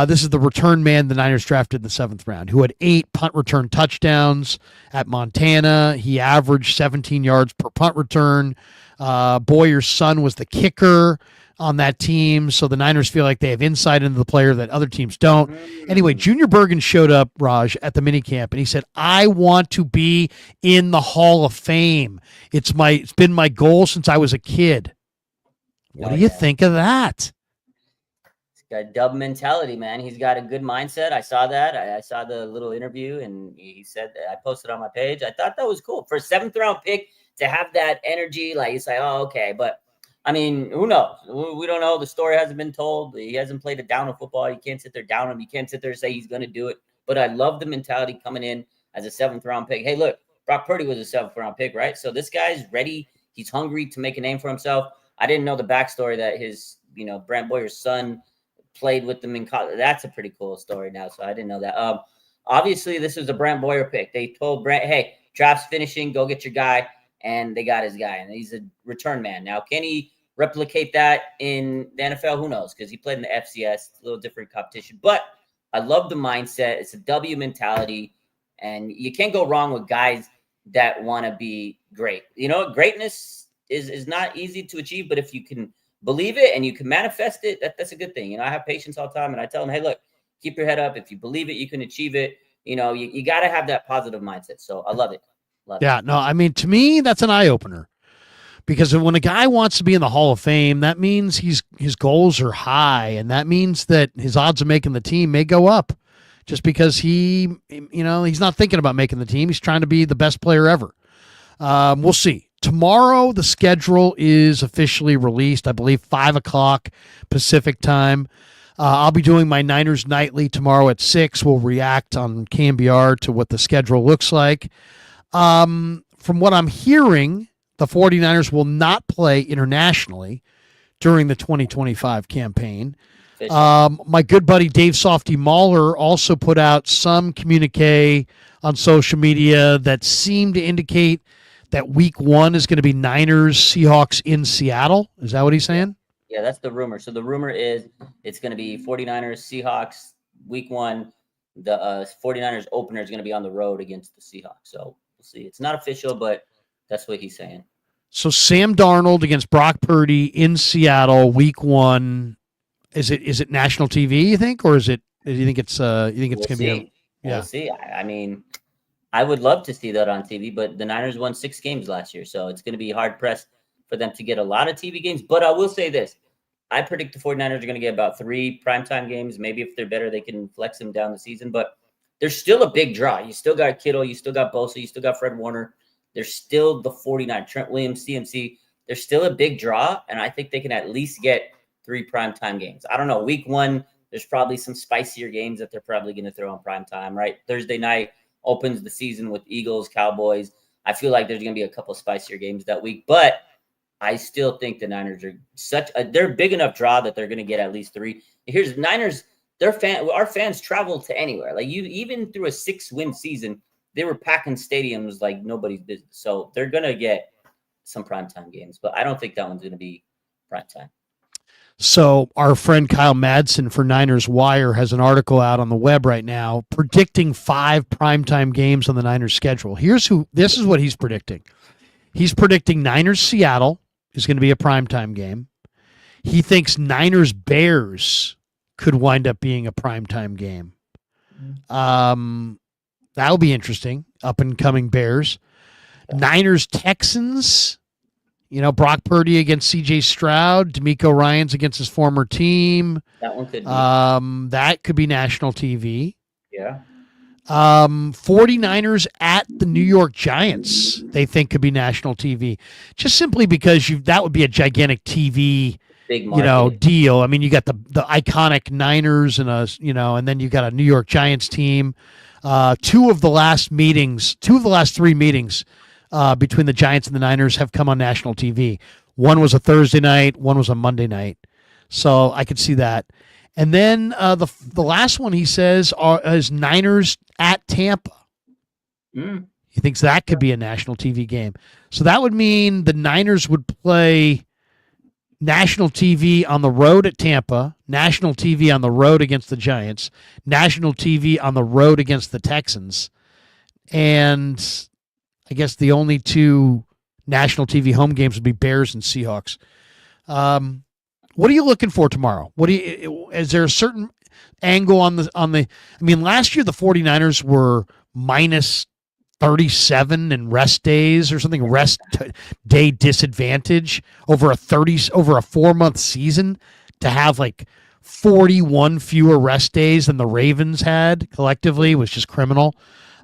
This is the return man the Niners drafted in the 7th round, who had 8 punt return touchdowns at Montana. He averaged 17 yards per punt return. Boyer's son was the kicker on that team, so the Niners feel like they have insight into the player that other teams don't. Anyway, Junior Bergen showed up, Raj, at the minicamp, and he said, I want to be in the Hall of Fame. It's been my goal since I was a kid. What do you think of that? He's got a dub mentality, man. He's got a good mindset. I saw that. I saw the little interview, and he said that. I posted on my page. I thought that was cool. For a 7th round pick to have that energy, like, it's like, oh, okay. But I mean, who knows? We don't know. The story hasn't been told. He hasn't played a down of football. You can't sit there down him. You can't sit there and say he's going to do it. But I love the mentality coming in as a 7th round pick. Hey, look, Brock Purdy was a 7th round pick, right? So this guy's ready. He's hungry to make a name for himself. I didn't know the backstory that his, Brant Boyer's son played with them in college. That's a pretty cool story now. So I didn't know that. Obviously, this was a Brant Boyer pick. They told Brant, hey, draft's finishing. Go get your guy. And they got his guy. And he's a return man. Now, can he replicate that in the NFL? Who knows? Because he played in the FCS. It's a little different competition. But I love the mindset. It's a W mentality. And you can't go wrong with guys that want to be great. Greatness is not easy to achieve. But if you can believe it and you can manifest it, that's a good thing. I have patience all the time. And I tell them, hey, look, keep your head up. If you believe it, you can achieve it. You got to have that positive mindset. So I love it. No, I mean, to me, that's an eye-opener. Because when a guy wants to be in the Hall of Fame, that means his goals are high, and that means that his odds of making the team may go up. Just because he's not thinking about making the team. He's trying to be the best player ever. We'll see. Tomorrow, the schedule is officially released, I believe 5 o'clock Pacific time. I'll be doing my Niners Nightly tomorrow at 6. We'll react on KMBR to what the schedule looks like. From what I'm hearing, the 49ers will not play internationally during the 2025 campaign. My good buddy Dave Softy Mahler also put out some communique on social media that seemed to indicate that week 1 is going to be Niners Seahawks in Seattle. Is that what he's saying? Yeah, that's the rumor. So the rumor is it's going to be 49ers Seahawks week 1. The 49ers opener is going to be on the road against the Seahawks. So we'll see. It's not official, but that's what he's saying. So Sam Darnold against Brock Purdy in Seattle, week 1. Is it national TV? You think, or is it? Do you think it's? You think it's going to be? We'll see. I mean, I would love to see that on TV, but the Niners won 6 games last year, so it's going to be hard pressed for them to get a lot of TV games. But I will say this: I predict the 49ers are going to get about 3 primetime games. Maybe if they're better, they can flex them down the season. But there's still a big draw. You still got Kittle, you still got Bosa, you still got Fred Warner. There's still the 49, Trent Williams, CMC. There's still a big draw, and I think they can at least get 3 primetime games. I don't know. Week 1, there's probably some spicier games that they're probably going to throw on primetime, right? Thursday night opens the season with Eagles, Cowboys. I feel like there's going to be a couple spicier games that week, but I still think the Niners are they're a big enough draw that they're going to get at least 3. Here's Niners. Our fans travel to anywhere. Like even through a 6-win season, they were packing stadiums like nobody's business. So they're going to get some primetime games, but I don't think that one's going to be primetime. So our friend Kyle Madsen for Niners Wire has an article out on the web right now predicting 5 primetime games on the Niners schedule. This is what he's predicting. He's predicting Niners Seattle is going to be a primetime game. He thinks Niners Bears could wind up being a primetime game. That'll be interesting. Up and coming Bears. Niners Texans. Brock Purdy against C.J. Stroud. D'Amico Ryans against his former team. That one could be. That could be national TV. Yeah. 49ers at the New York Giants, they think could be national TV. Just simply because that would be a gigantic TV big market. Deal. I mean, you got the iconic Niners and and then you got a New York Giants team. 2 of the last 3 meetings between the Giants and the Niners have come on national TV. One was a Thursday night, one was a Monday night. So I could see that. And then the last one he says is Niners at Tampa. He thinks that could be a national TV game. So that would mean the Niners would play national TV on the road at Tampa, national TV on the road against the Giants, national TV on the road against the Texans, and I guess the only two national TV home games would be Bears and Seahawks. What are you looking for tomorrow? Is there a certain angle on the I mean, last year the 49ers were minus 37 in rest days or something, day disadvantage over a 4-month season, to have like 41 fewer rest days than the Ravens had collectively was just criminal.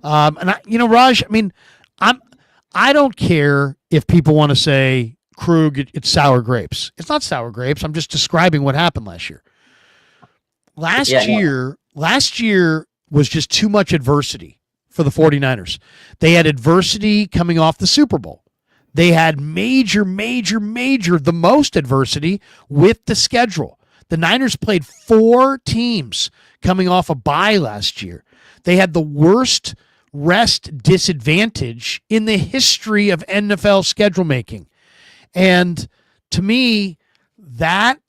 And Raj, I mean, I don't care if people want to say, Krug, it's sour grapes. It's not sour grapes. I'm just describing what happened last year. Last year was just too much adversity for the 49ers. They had adversity coming off the Super Bowl. They had major, the most adversity with the schedule. The Niners played 4 teams coming off a bye last year. They had the worst rest disadvantage in the history of NFL schedule making. And to me, that,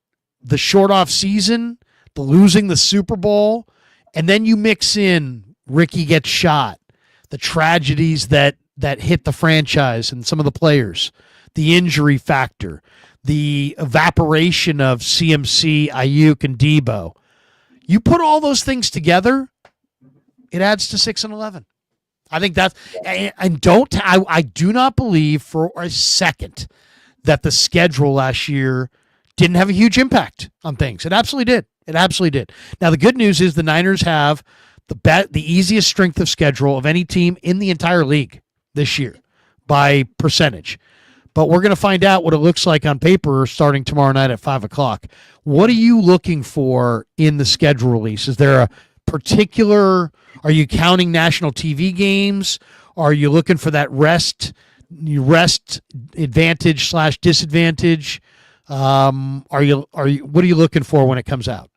the short off season, the losing the Super Bowl, and then you mix in Ricky gets shot, the tragedies that hit the franchise and some of the players, the injury factor, the evaporation of CMC, Ayuk, and Debo. You put all those things together, it adds to 6-11. I think that's, I do not believe for a second that the schedule last year didn't have a huge impact on things. It absolutely did. Now, the good news is the Niners have the easiest strength of schedule of any team in the entire league this year by percentage. But we're going to find out what it looks like on paper starting tomorrow night at 5:00. What are you looking for in the schedule release? Is there a particular, are you counting national TV games? Are you looking for that rest advantage / disadvantage? What are you looking for when it comes out?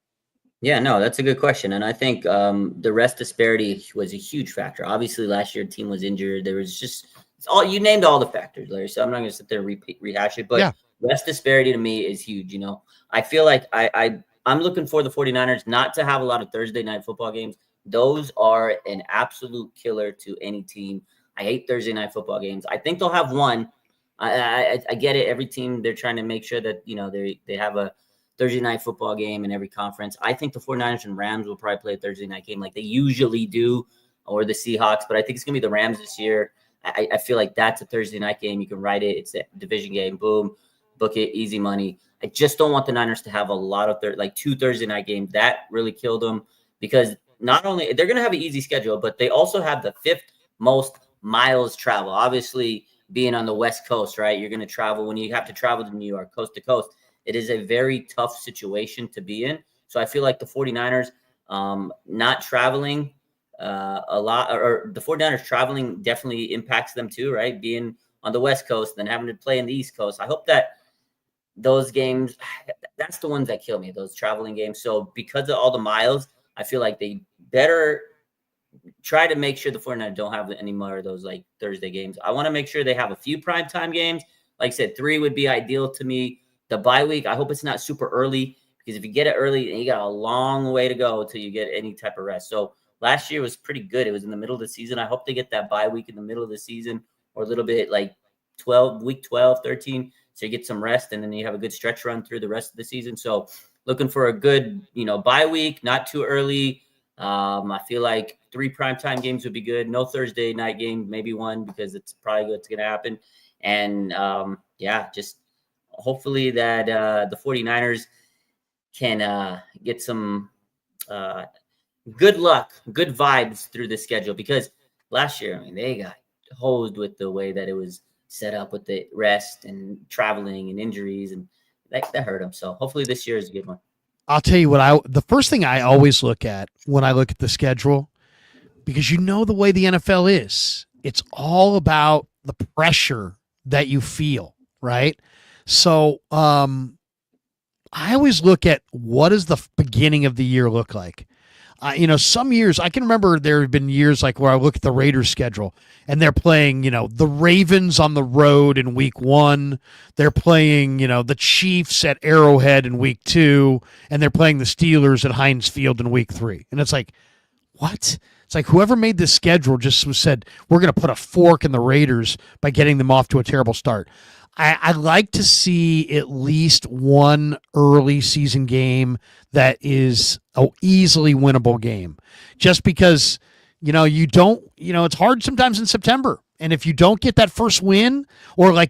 Yeah, no, that's a good question. And I think the rest disparity was a huge factor. Obviously, last year, the team was injured. There was just you named all the factors, Larry. So I'm not going to sit there and rehash it. But rest disparity to me is huge. I feel like I'm looking for the 49ers not to have a lot of Thursday night football games. Those are an absolute killer to any team. I hate Thursday night football games. I think they'll have one. I get it. Every team, they're trying to make sure that, they have a Thursday night football game in every conference. I think the 49ers and Rams will probably play a Thursday night game like they usually do, or the Seahawks, but I think it's going to be the Rams this year. I feel like that's a Thursday night game. You can write it. It's a division game. Boom, book it, easy money. I just don't want the Niners to have a lot of 2 Thursday night games. That really killed them, because not only they're going to have an easy schedule, but they also have the 5th most miles travel. Obviously, being on the West Coast, right? You're going to travel when you have to travel to New York, coast to coast. It is a very tough situation to be in. So I feel like the 49ers not traveling a lot, or the 49ers traveling definitely impacts them too, right? Being on the West Coast, then having to play in the East Coast. I hope that those games, that's the ones that kill me, those traveling games. So because of all the miles, I feel like they better try to make sure the 49ers don't have any more of those Thursday games. I want to make sure they have a few primetime games. Like I said, 3 would be ideal to me. The bye week, I hope it's not super early, because if you get it early, you got a long way to go until you get any type of rest. So last year was pretty good. It was in the middle of the season. I hope they get that bye week in the middle of the season, or a little bit week 12, 13, so you get some rest, and then you have a good stretch run through the rest of the season. So looking for a good, bye week, not too early. I feel like 3 primetime games would be good. No Thursday night game, maybe 1, because it's probably what's going to happen. And just hopefully that the 49ers can get some good luck, good vibes through the schedule, because last year, they got hosed with the way that it was set up with the rest and traveling and injuries, and that hurt them. So hopefully this year is a good one. I'll tell you what, the first thing I always look at when I look at the schedule, because the way the NFL is, it's all about the pressure that you feel, right? So I always look at, what does the beginning of the year look like? Some years I can remember there have been years like where I look at the Raiders schedule and they're playing, the Ravens on the road in week 1. They're playing, the Chiefs at Arrowhead in week 2, and they're playing the Steelers at Heinz Field in week 3. And it's like, what? It's like whoever made this schedule just said, we're going to put a fork in the Raiders by getting them off to a terrible start. I like to see at least one early season game that is an easily winnable game, just because, you don't, it's hard sometimes in September. And if you don't get that first win, or I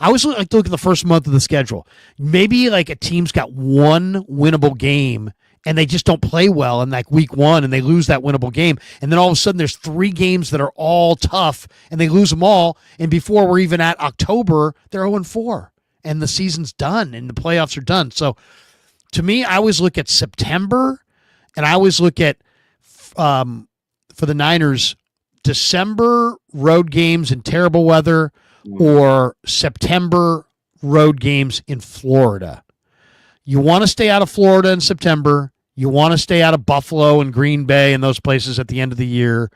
always like to look at the first month of the schedule. Maybe like a team's got one winnable game and they just don't play well in like week 1 and they lose that winnable game. And then all of a sudden there's 3 games that are all tough and they lose them all. And before we're even at October, they're 0-4 and the season's done and the playoffs are done. So to me, I always look at September, and I always look at, for the Niners, December road games in terrible weather or September road games in Florida. You want to stay out of Florida in September. You want to stay out of Buffalo and Green Bay and those places at the end of the year.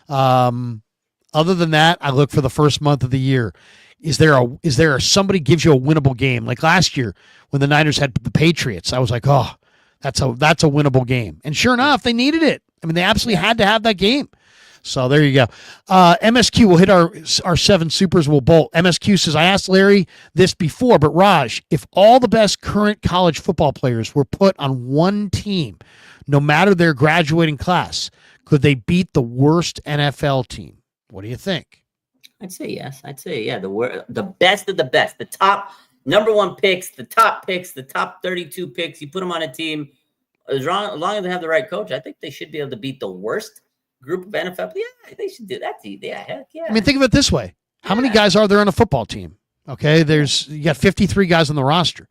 Other than that, I look for the first month of the year. Is there somebody gives you a winnable game? Like last year when the Niners had the Patriots, I was like, oh, that's a winnable game. And sure enough, they needed it. I mean, they absolutely had to have that game. So there you go. MSQ will hit our 7 supers. Will bolt. MSQ says, I asked Larry this before, but Raj, if all the best current college football players were put on one team, no matter their graduating class, could they beat the worst NFL team? What do you think? I'd say yes. I'd say, yeah, the best of the best, the top number 1 picks, the top 32 picks, you put them on a team, as long as they have the right coach, I think they should be able to beat the worst group of NFL. Yeah, they should do that. Yeah, heck yeah. I mean, think of it this way. How many guys are there on a football team? Okay, you got 53 guys on the roster.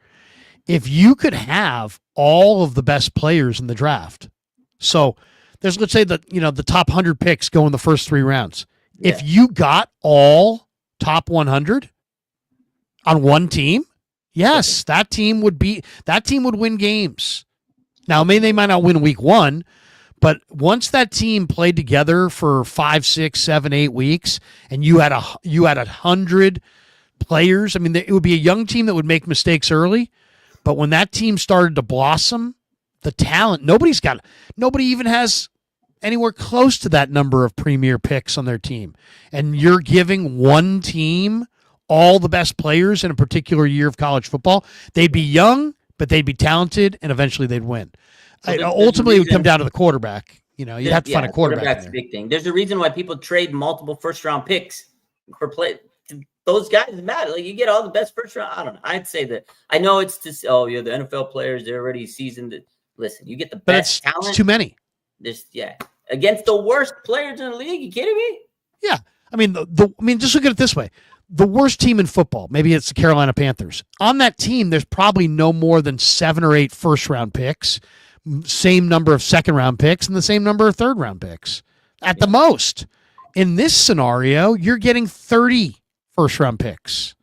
If you could have all of the best players in the draft, so let's say the top 100 picks go in the first 3 rounds. Yeah. If you got all top 100 on one team, yes, that team would win games. Now, they might not win week 1, but once that team played together for 5, 6, 7, 8 weeks, and you had 100 players, I mean, it would be a young team that would make mistakes early, but when that team started to blossom, the talent, nobody even has anywhere close to that number of premier picks on their team. And you're giving one team all the best players in a particular year of college football. They'd be young, but they'd be talented, and eventually they'd win. Ultimately, it would come down to the quarterback. You have to find a quarterback. Quarterback's a big thing. There's a reason why people trade multiple first-round picks for play. Those guys matter. Like, you get all the best first-round. I don't know. I'd say that. I know it's just, the NFL players, they're already seasoned. Listen, you get the best talent. It's too many. Against the worst players in the league. You kidding me? Yeah. I mean, just look at it this way. The worst team in football, maybe it's the Carolina Panthers. On that team, there's probably no more than 7 or 8 first-round picks, same number of second-round picks, and the same number of third-round picks at the most. In this scenario, you're getting 30 first-round picks.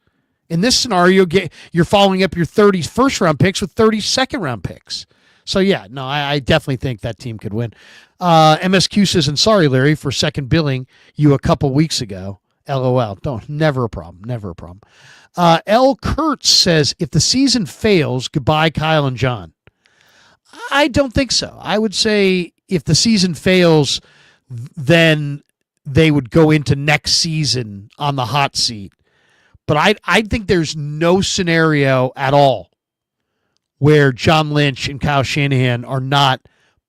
In this scenario, you're following up your 30 first-round picks with 30 second-round picks. So, yeah, no, I definitely think that team could win. MSQ says, and sorry, Larry, for second billing you a couple weeks ago. LOL. Never a problem. L. Kurtz says, if the season fails, goodbye, Kyle and John. I don't think so. I would say if the season fails, then they would go into next season on the hot seat. But I think there's no scenario at all where John Lynch and Kyle Shanahan are not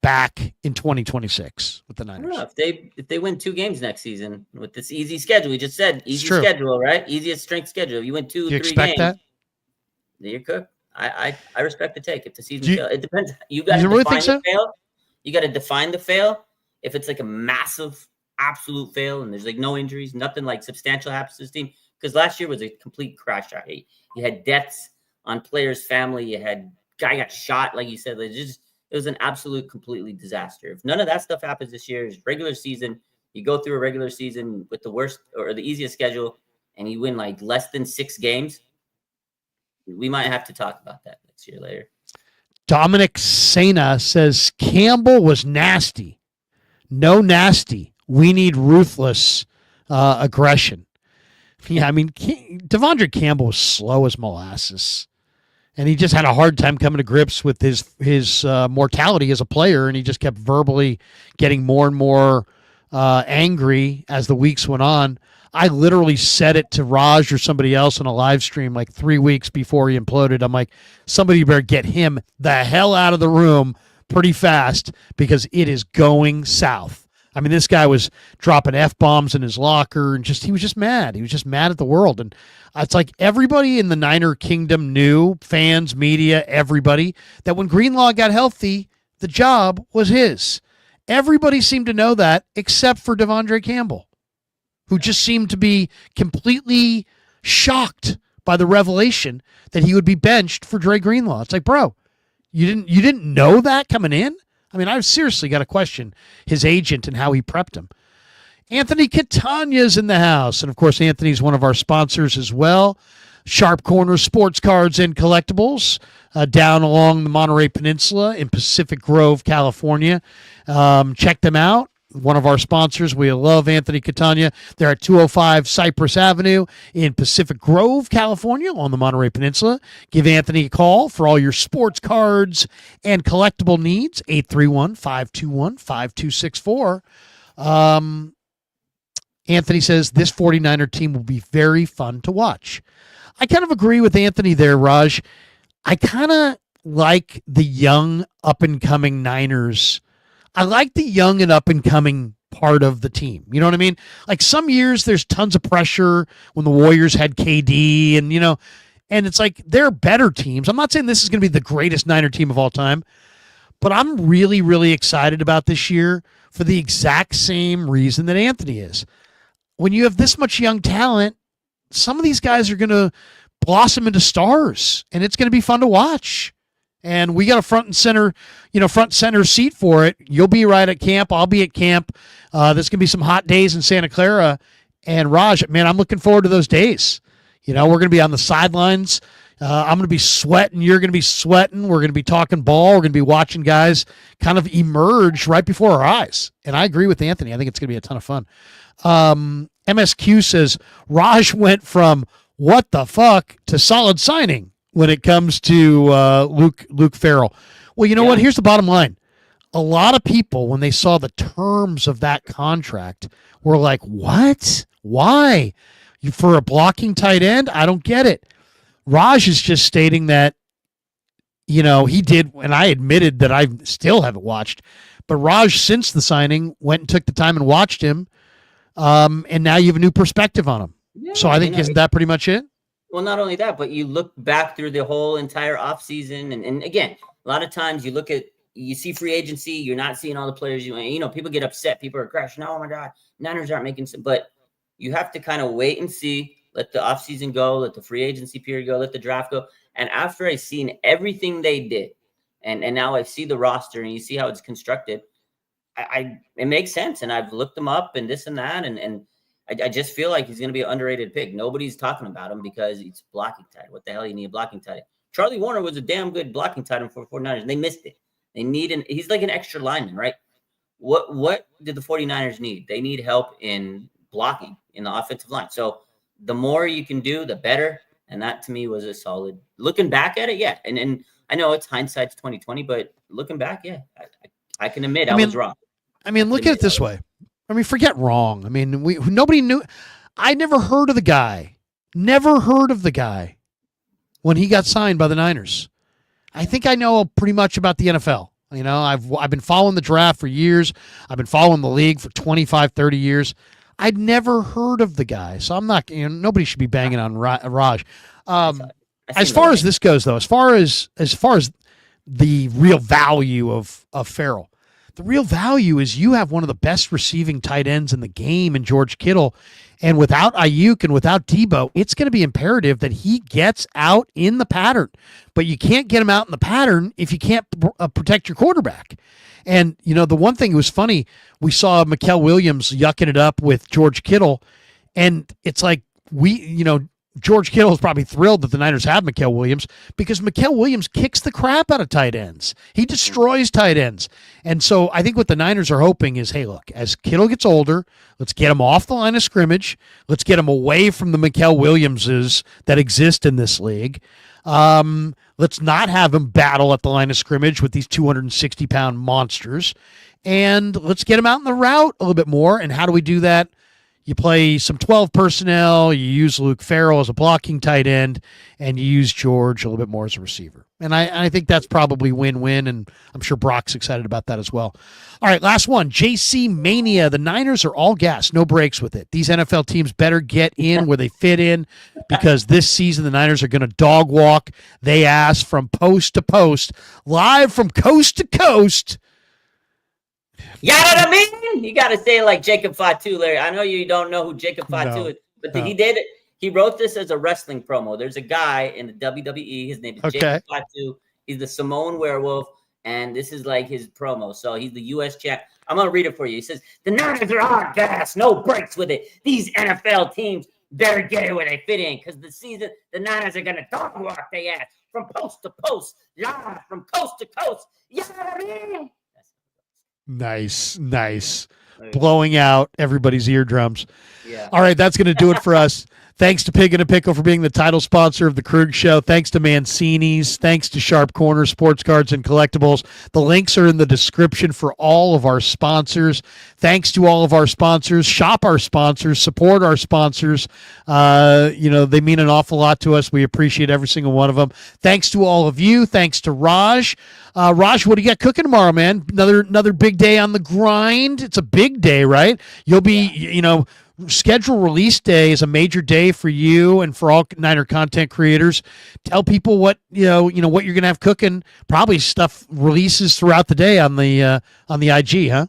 back in 2026 with the Niners. I don't know if they win 2 games next season with this easy schedule. We just said easy schedule, right? Easiest strength schedule. If you win 2, 3 expect games, that? You're cooked. I respect the take. If the season fails, it depends. You got to really define think so? the fail. You got to define the fail. If it's like a massive, absolute fail, and there's like no injuries, nothing like substantial happens to this team, because last year was a complete crash. You had deaths on players' family. You had guy got shot, like you said. It was an absolute, completely disaster. If none of that stuff happens this year, it's regular season. You go through a regular season with the worst or the easiest schedule, and you win like less than 6 games. We might have to talk about that next year later. Dominic Sena says Campbell was nasty. No nasty. We need ruthless aggression. Yeah, I mean, Devondre Campbell was slow as molasses. And he just had a hard time coming to grips with his mortality as a player, and he just kept verbally getting more and more angry as the weeks went on. I literally said it to Raj or somebody else on a live stream like 3 weeks before he imploded. I'm like, somebody better get him the hell out of the room pretty fast because it is going south. I mean, this guy was dropping F-bombs in his locker, and he was just mad. He was just mad at the world. And it's like everybody in the Niner kingdom knew, fans, media, everybody, that when Greenlaw got healthy, the job was his. Everybody seemed to know that except for Devondre Campbell, who just seemed to be completely shocked by the revelation that he would be benched for Dre Greenlaw. It's like, bro, you didn't know that coming in? I mean, I've seriously got to question his agent and how he prepped him. Anthony Catania's in the house. And, of course, Anthony's one of our sponsors as well. Sharp Corner Sports Cards and Collectibles down along the Monterey Peninsula in Pacific Grove, California. Check them out. One of our sponsors. We love Anthony Catania. They're at 205 Cypress Avenue in Pacific Grove, California on the Monterey Peninsula. Give Anthony a call for all your sports cards and collectible needs. 831-521-5264. Anthony says this 49er team will be very fun to watch. I kind of agree with Anthony there, Raj. I kind of like the young up-and-coming Niners. I like the young and up-and-coming part of the team. You know what I mean? Like some years there's tons of pressure when the Warriors had KD and, and it's like they're better teams. I'm not saying this is going to be the greatest Niner team of all time, but I'm really, really excited about this year for the exact same reason that Anthony is. When you have this much young talent, some of these guys are going to blossom into stars, and it's going to be fun to watch. And we got a front center seat for it. You'll be right at camp. I'll be at camp. There's going to be some hot days in Santa Clara. And Raj, man, I'm looking forward to those days. We're going to be on the sidelines. I'm going to be sweating. You're going to be sweating. We're going to be talking ball. We're going to be watching guys kind of emerge right before our eyes. And I agree with Anthony. I think it's going to be a ton of fun. MSQ says Raj went from what the fuck to solid signing when it comes to Luke Farrell. Well, you know what? Here's the bottom line. A lot of people, when they saw the terms of that contract, were like, what? Why? For a blocking tight end? I don't get it. Raj is just stating that, he did, and I admitted that I still haven't watched, but Raj, since the signing, went and took the time and watched him, and now you have a new perspective on him. Yeah, so I think, isn't that pretty much it? Well, not only that, but you look back through the whole entire offseason, and again, a lot of times you see free agency, you're not seeing all the players people get upset, people are crashing. Oh my God, Niners aren't making some, but you have to kind of wait and see, let the offseason go, let the free agency period go, let the draft go. And after I've seen everything they did, and now I see the roster and you see how it's constructed, it makes sense. And I've looked them up and this and that, and I just feel like he's going to be an underrated pick. Nobody's talking about him because he's blocking tight. What the hell you need a blocking tight? Charlie Warner was a damn good blocking tight end for 49ers, and they missed it. They need he's like an extra lineman, right? What did the 49ers need? They need help in blocking in the offensive line. So the more you can do, the better. And that to me was a solid. Looking back at it, yeah. And I know it's hindsight's 2020, but looking back, yeah, I can admit I was wrong. I mean, look at it this way. I mean, forget wrong. I mean, nobody knew. I never heard of the guy. Never heard of the guy when he got signed by the Niners. I think I know pretty much about the NFL. I've been following the draft for years. I've been following the league for 25, 30 years. I'd never heard of the guy. So I'm not, nobody should be banging on Raj. As far as this goes, though, as far as the real value of Farrell, the real value is you have one of the best receiving tight ends in the game in George Kittle. And without Ayuk and without Debo, it's going to be imperative that he gets out in the pattern. But you can't get him out in the pattern if you can't protect your quarterback. And, the one thing that was funny, we saw Mikael Williams yucking it up with George Kittle. And it's like George Kittle is probably thrilled that the Niners have Mikael Williams because Mikael Williams kicks the crap out of tight ends. He destroys tight ends. And so I think what the Niners are hoping is, hey, look, as Kittle gets older, let's get him off the line of scrimmage. Let's get him away from the Mikael Williamses that exist in this league. Let's not have him battle at the line of scrimmage with these 260-pound monsters. And let's get him out in the route a little bit more. And how do we do that? You play some 12 personnel, you use Luke Farrell as a blocking tight end, and you use George a little bit more as a receiver. And I think that's probably win-win, and I'm sure Brock's excited about that as well. All right, last one, JC Mania. The Niners are all gas, no breaks with it. These NFL teams better get in where they fit in because this season the Niners are going to dog walk they ass from post to post, live from coast to coast. You know what I mean? You got to say it like Jacob Fatu, Larry. I know you don't know who Jacob Fatu is, but he did it. He wrote this as a wrestling promo. There's a guy in the WWE. His name is Jacob Fatu. He's the Samoan werewolf, and this is like his promo. So he's the U.S. champ. I'm going to read it for you. He says, the Niners are on gas, no breaks with it. These NFL teams better get it where they fit in because the season, the Niners are going to dog walk their ass from post to post, live from coast to coast. You know what I mean? Nice. Blowing out everybody's eardrums. Yeah. All right, that's going to do it for us. Thanks to Pig and a Pickle for being the title sponsor of the Krueger Show. Thanks to Mancini's. Thanks to Sharp Corner, Sports Cards, and Collectibles. The links are in the description for all of our sponsors. Thanks to all of our sponsors. Shop our sponsors. Support our sponsors. They mean an awful lot to us. We appreciate every single one of them. Thanks to all of you. Thanks to Raj. Raj, what do you got cooking tomorrow, man? Another big day on the grind. It's a big day, right? You'll be, schedule release day is a major day for you and for all Niner content creators. Tell people what what you're gonna have cooking. Probably stuff releases throughout the day on the IG, huh?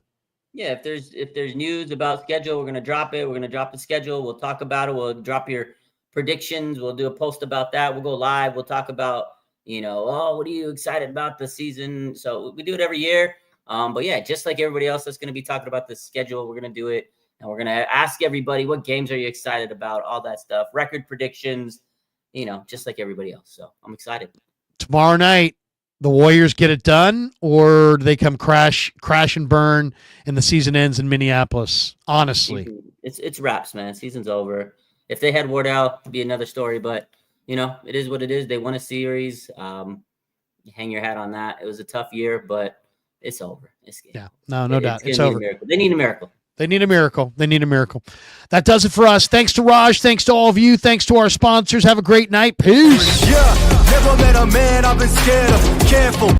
Yeah, if there's news about schedule, we're gonna drop it. We're gonna drop the schedule. We'll talk about it. We'll drop your predictions. We'll do a post about that. We'll go live. We'll talk about what are you excited about this season? So we do it every year. But yeah, just like everybody else that's gonna be talking about the schedule, we're gonna do it. And we're going to ask everybody, what games are you excited about? All that stuff, record predictions, just like everybody else. So I'm excited. Tomorrow night, the Warriors get it done, or do they come crash and burn and the season ends in Minneapolis? Honestly. It's wraps, man. Season's over. If they had Wardell, it'd be another story. But, it is what it is. They won a series. You hang your hat on that. It was a tough year, but it's over. No doubt. It's over. They need a miracle. They need a miracle. That does it for us. Thanks to Raj. Thanks to all of you. Thanks to our sponsors. Have a great night. Peace. Yeah, never met a man I've been scared of. Careful.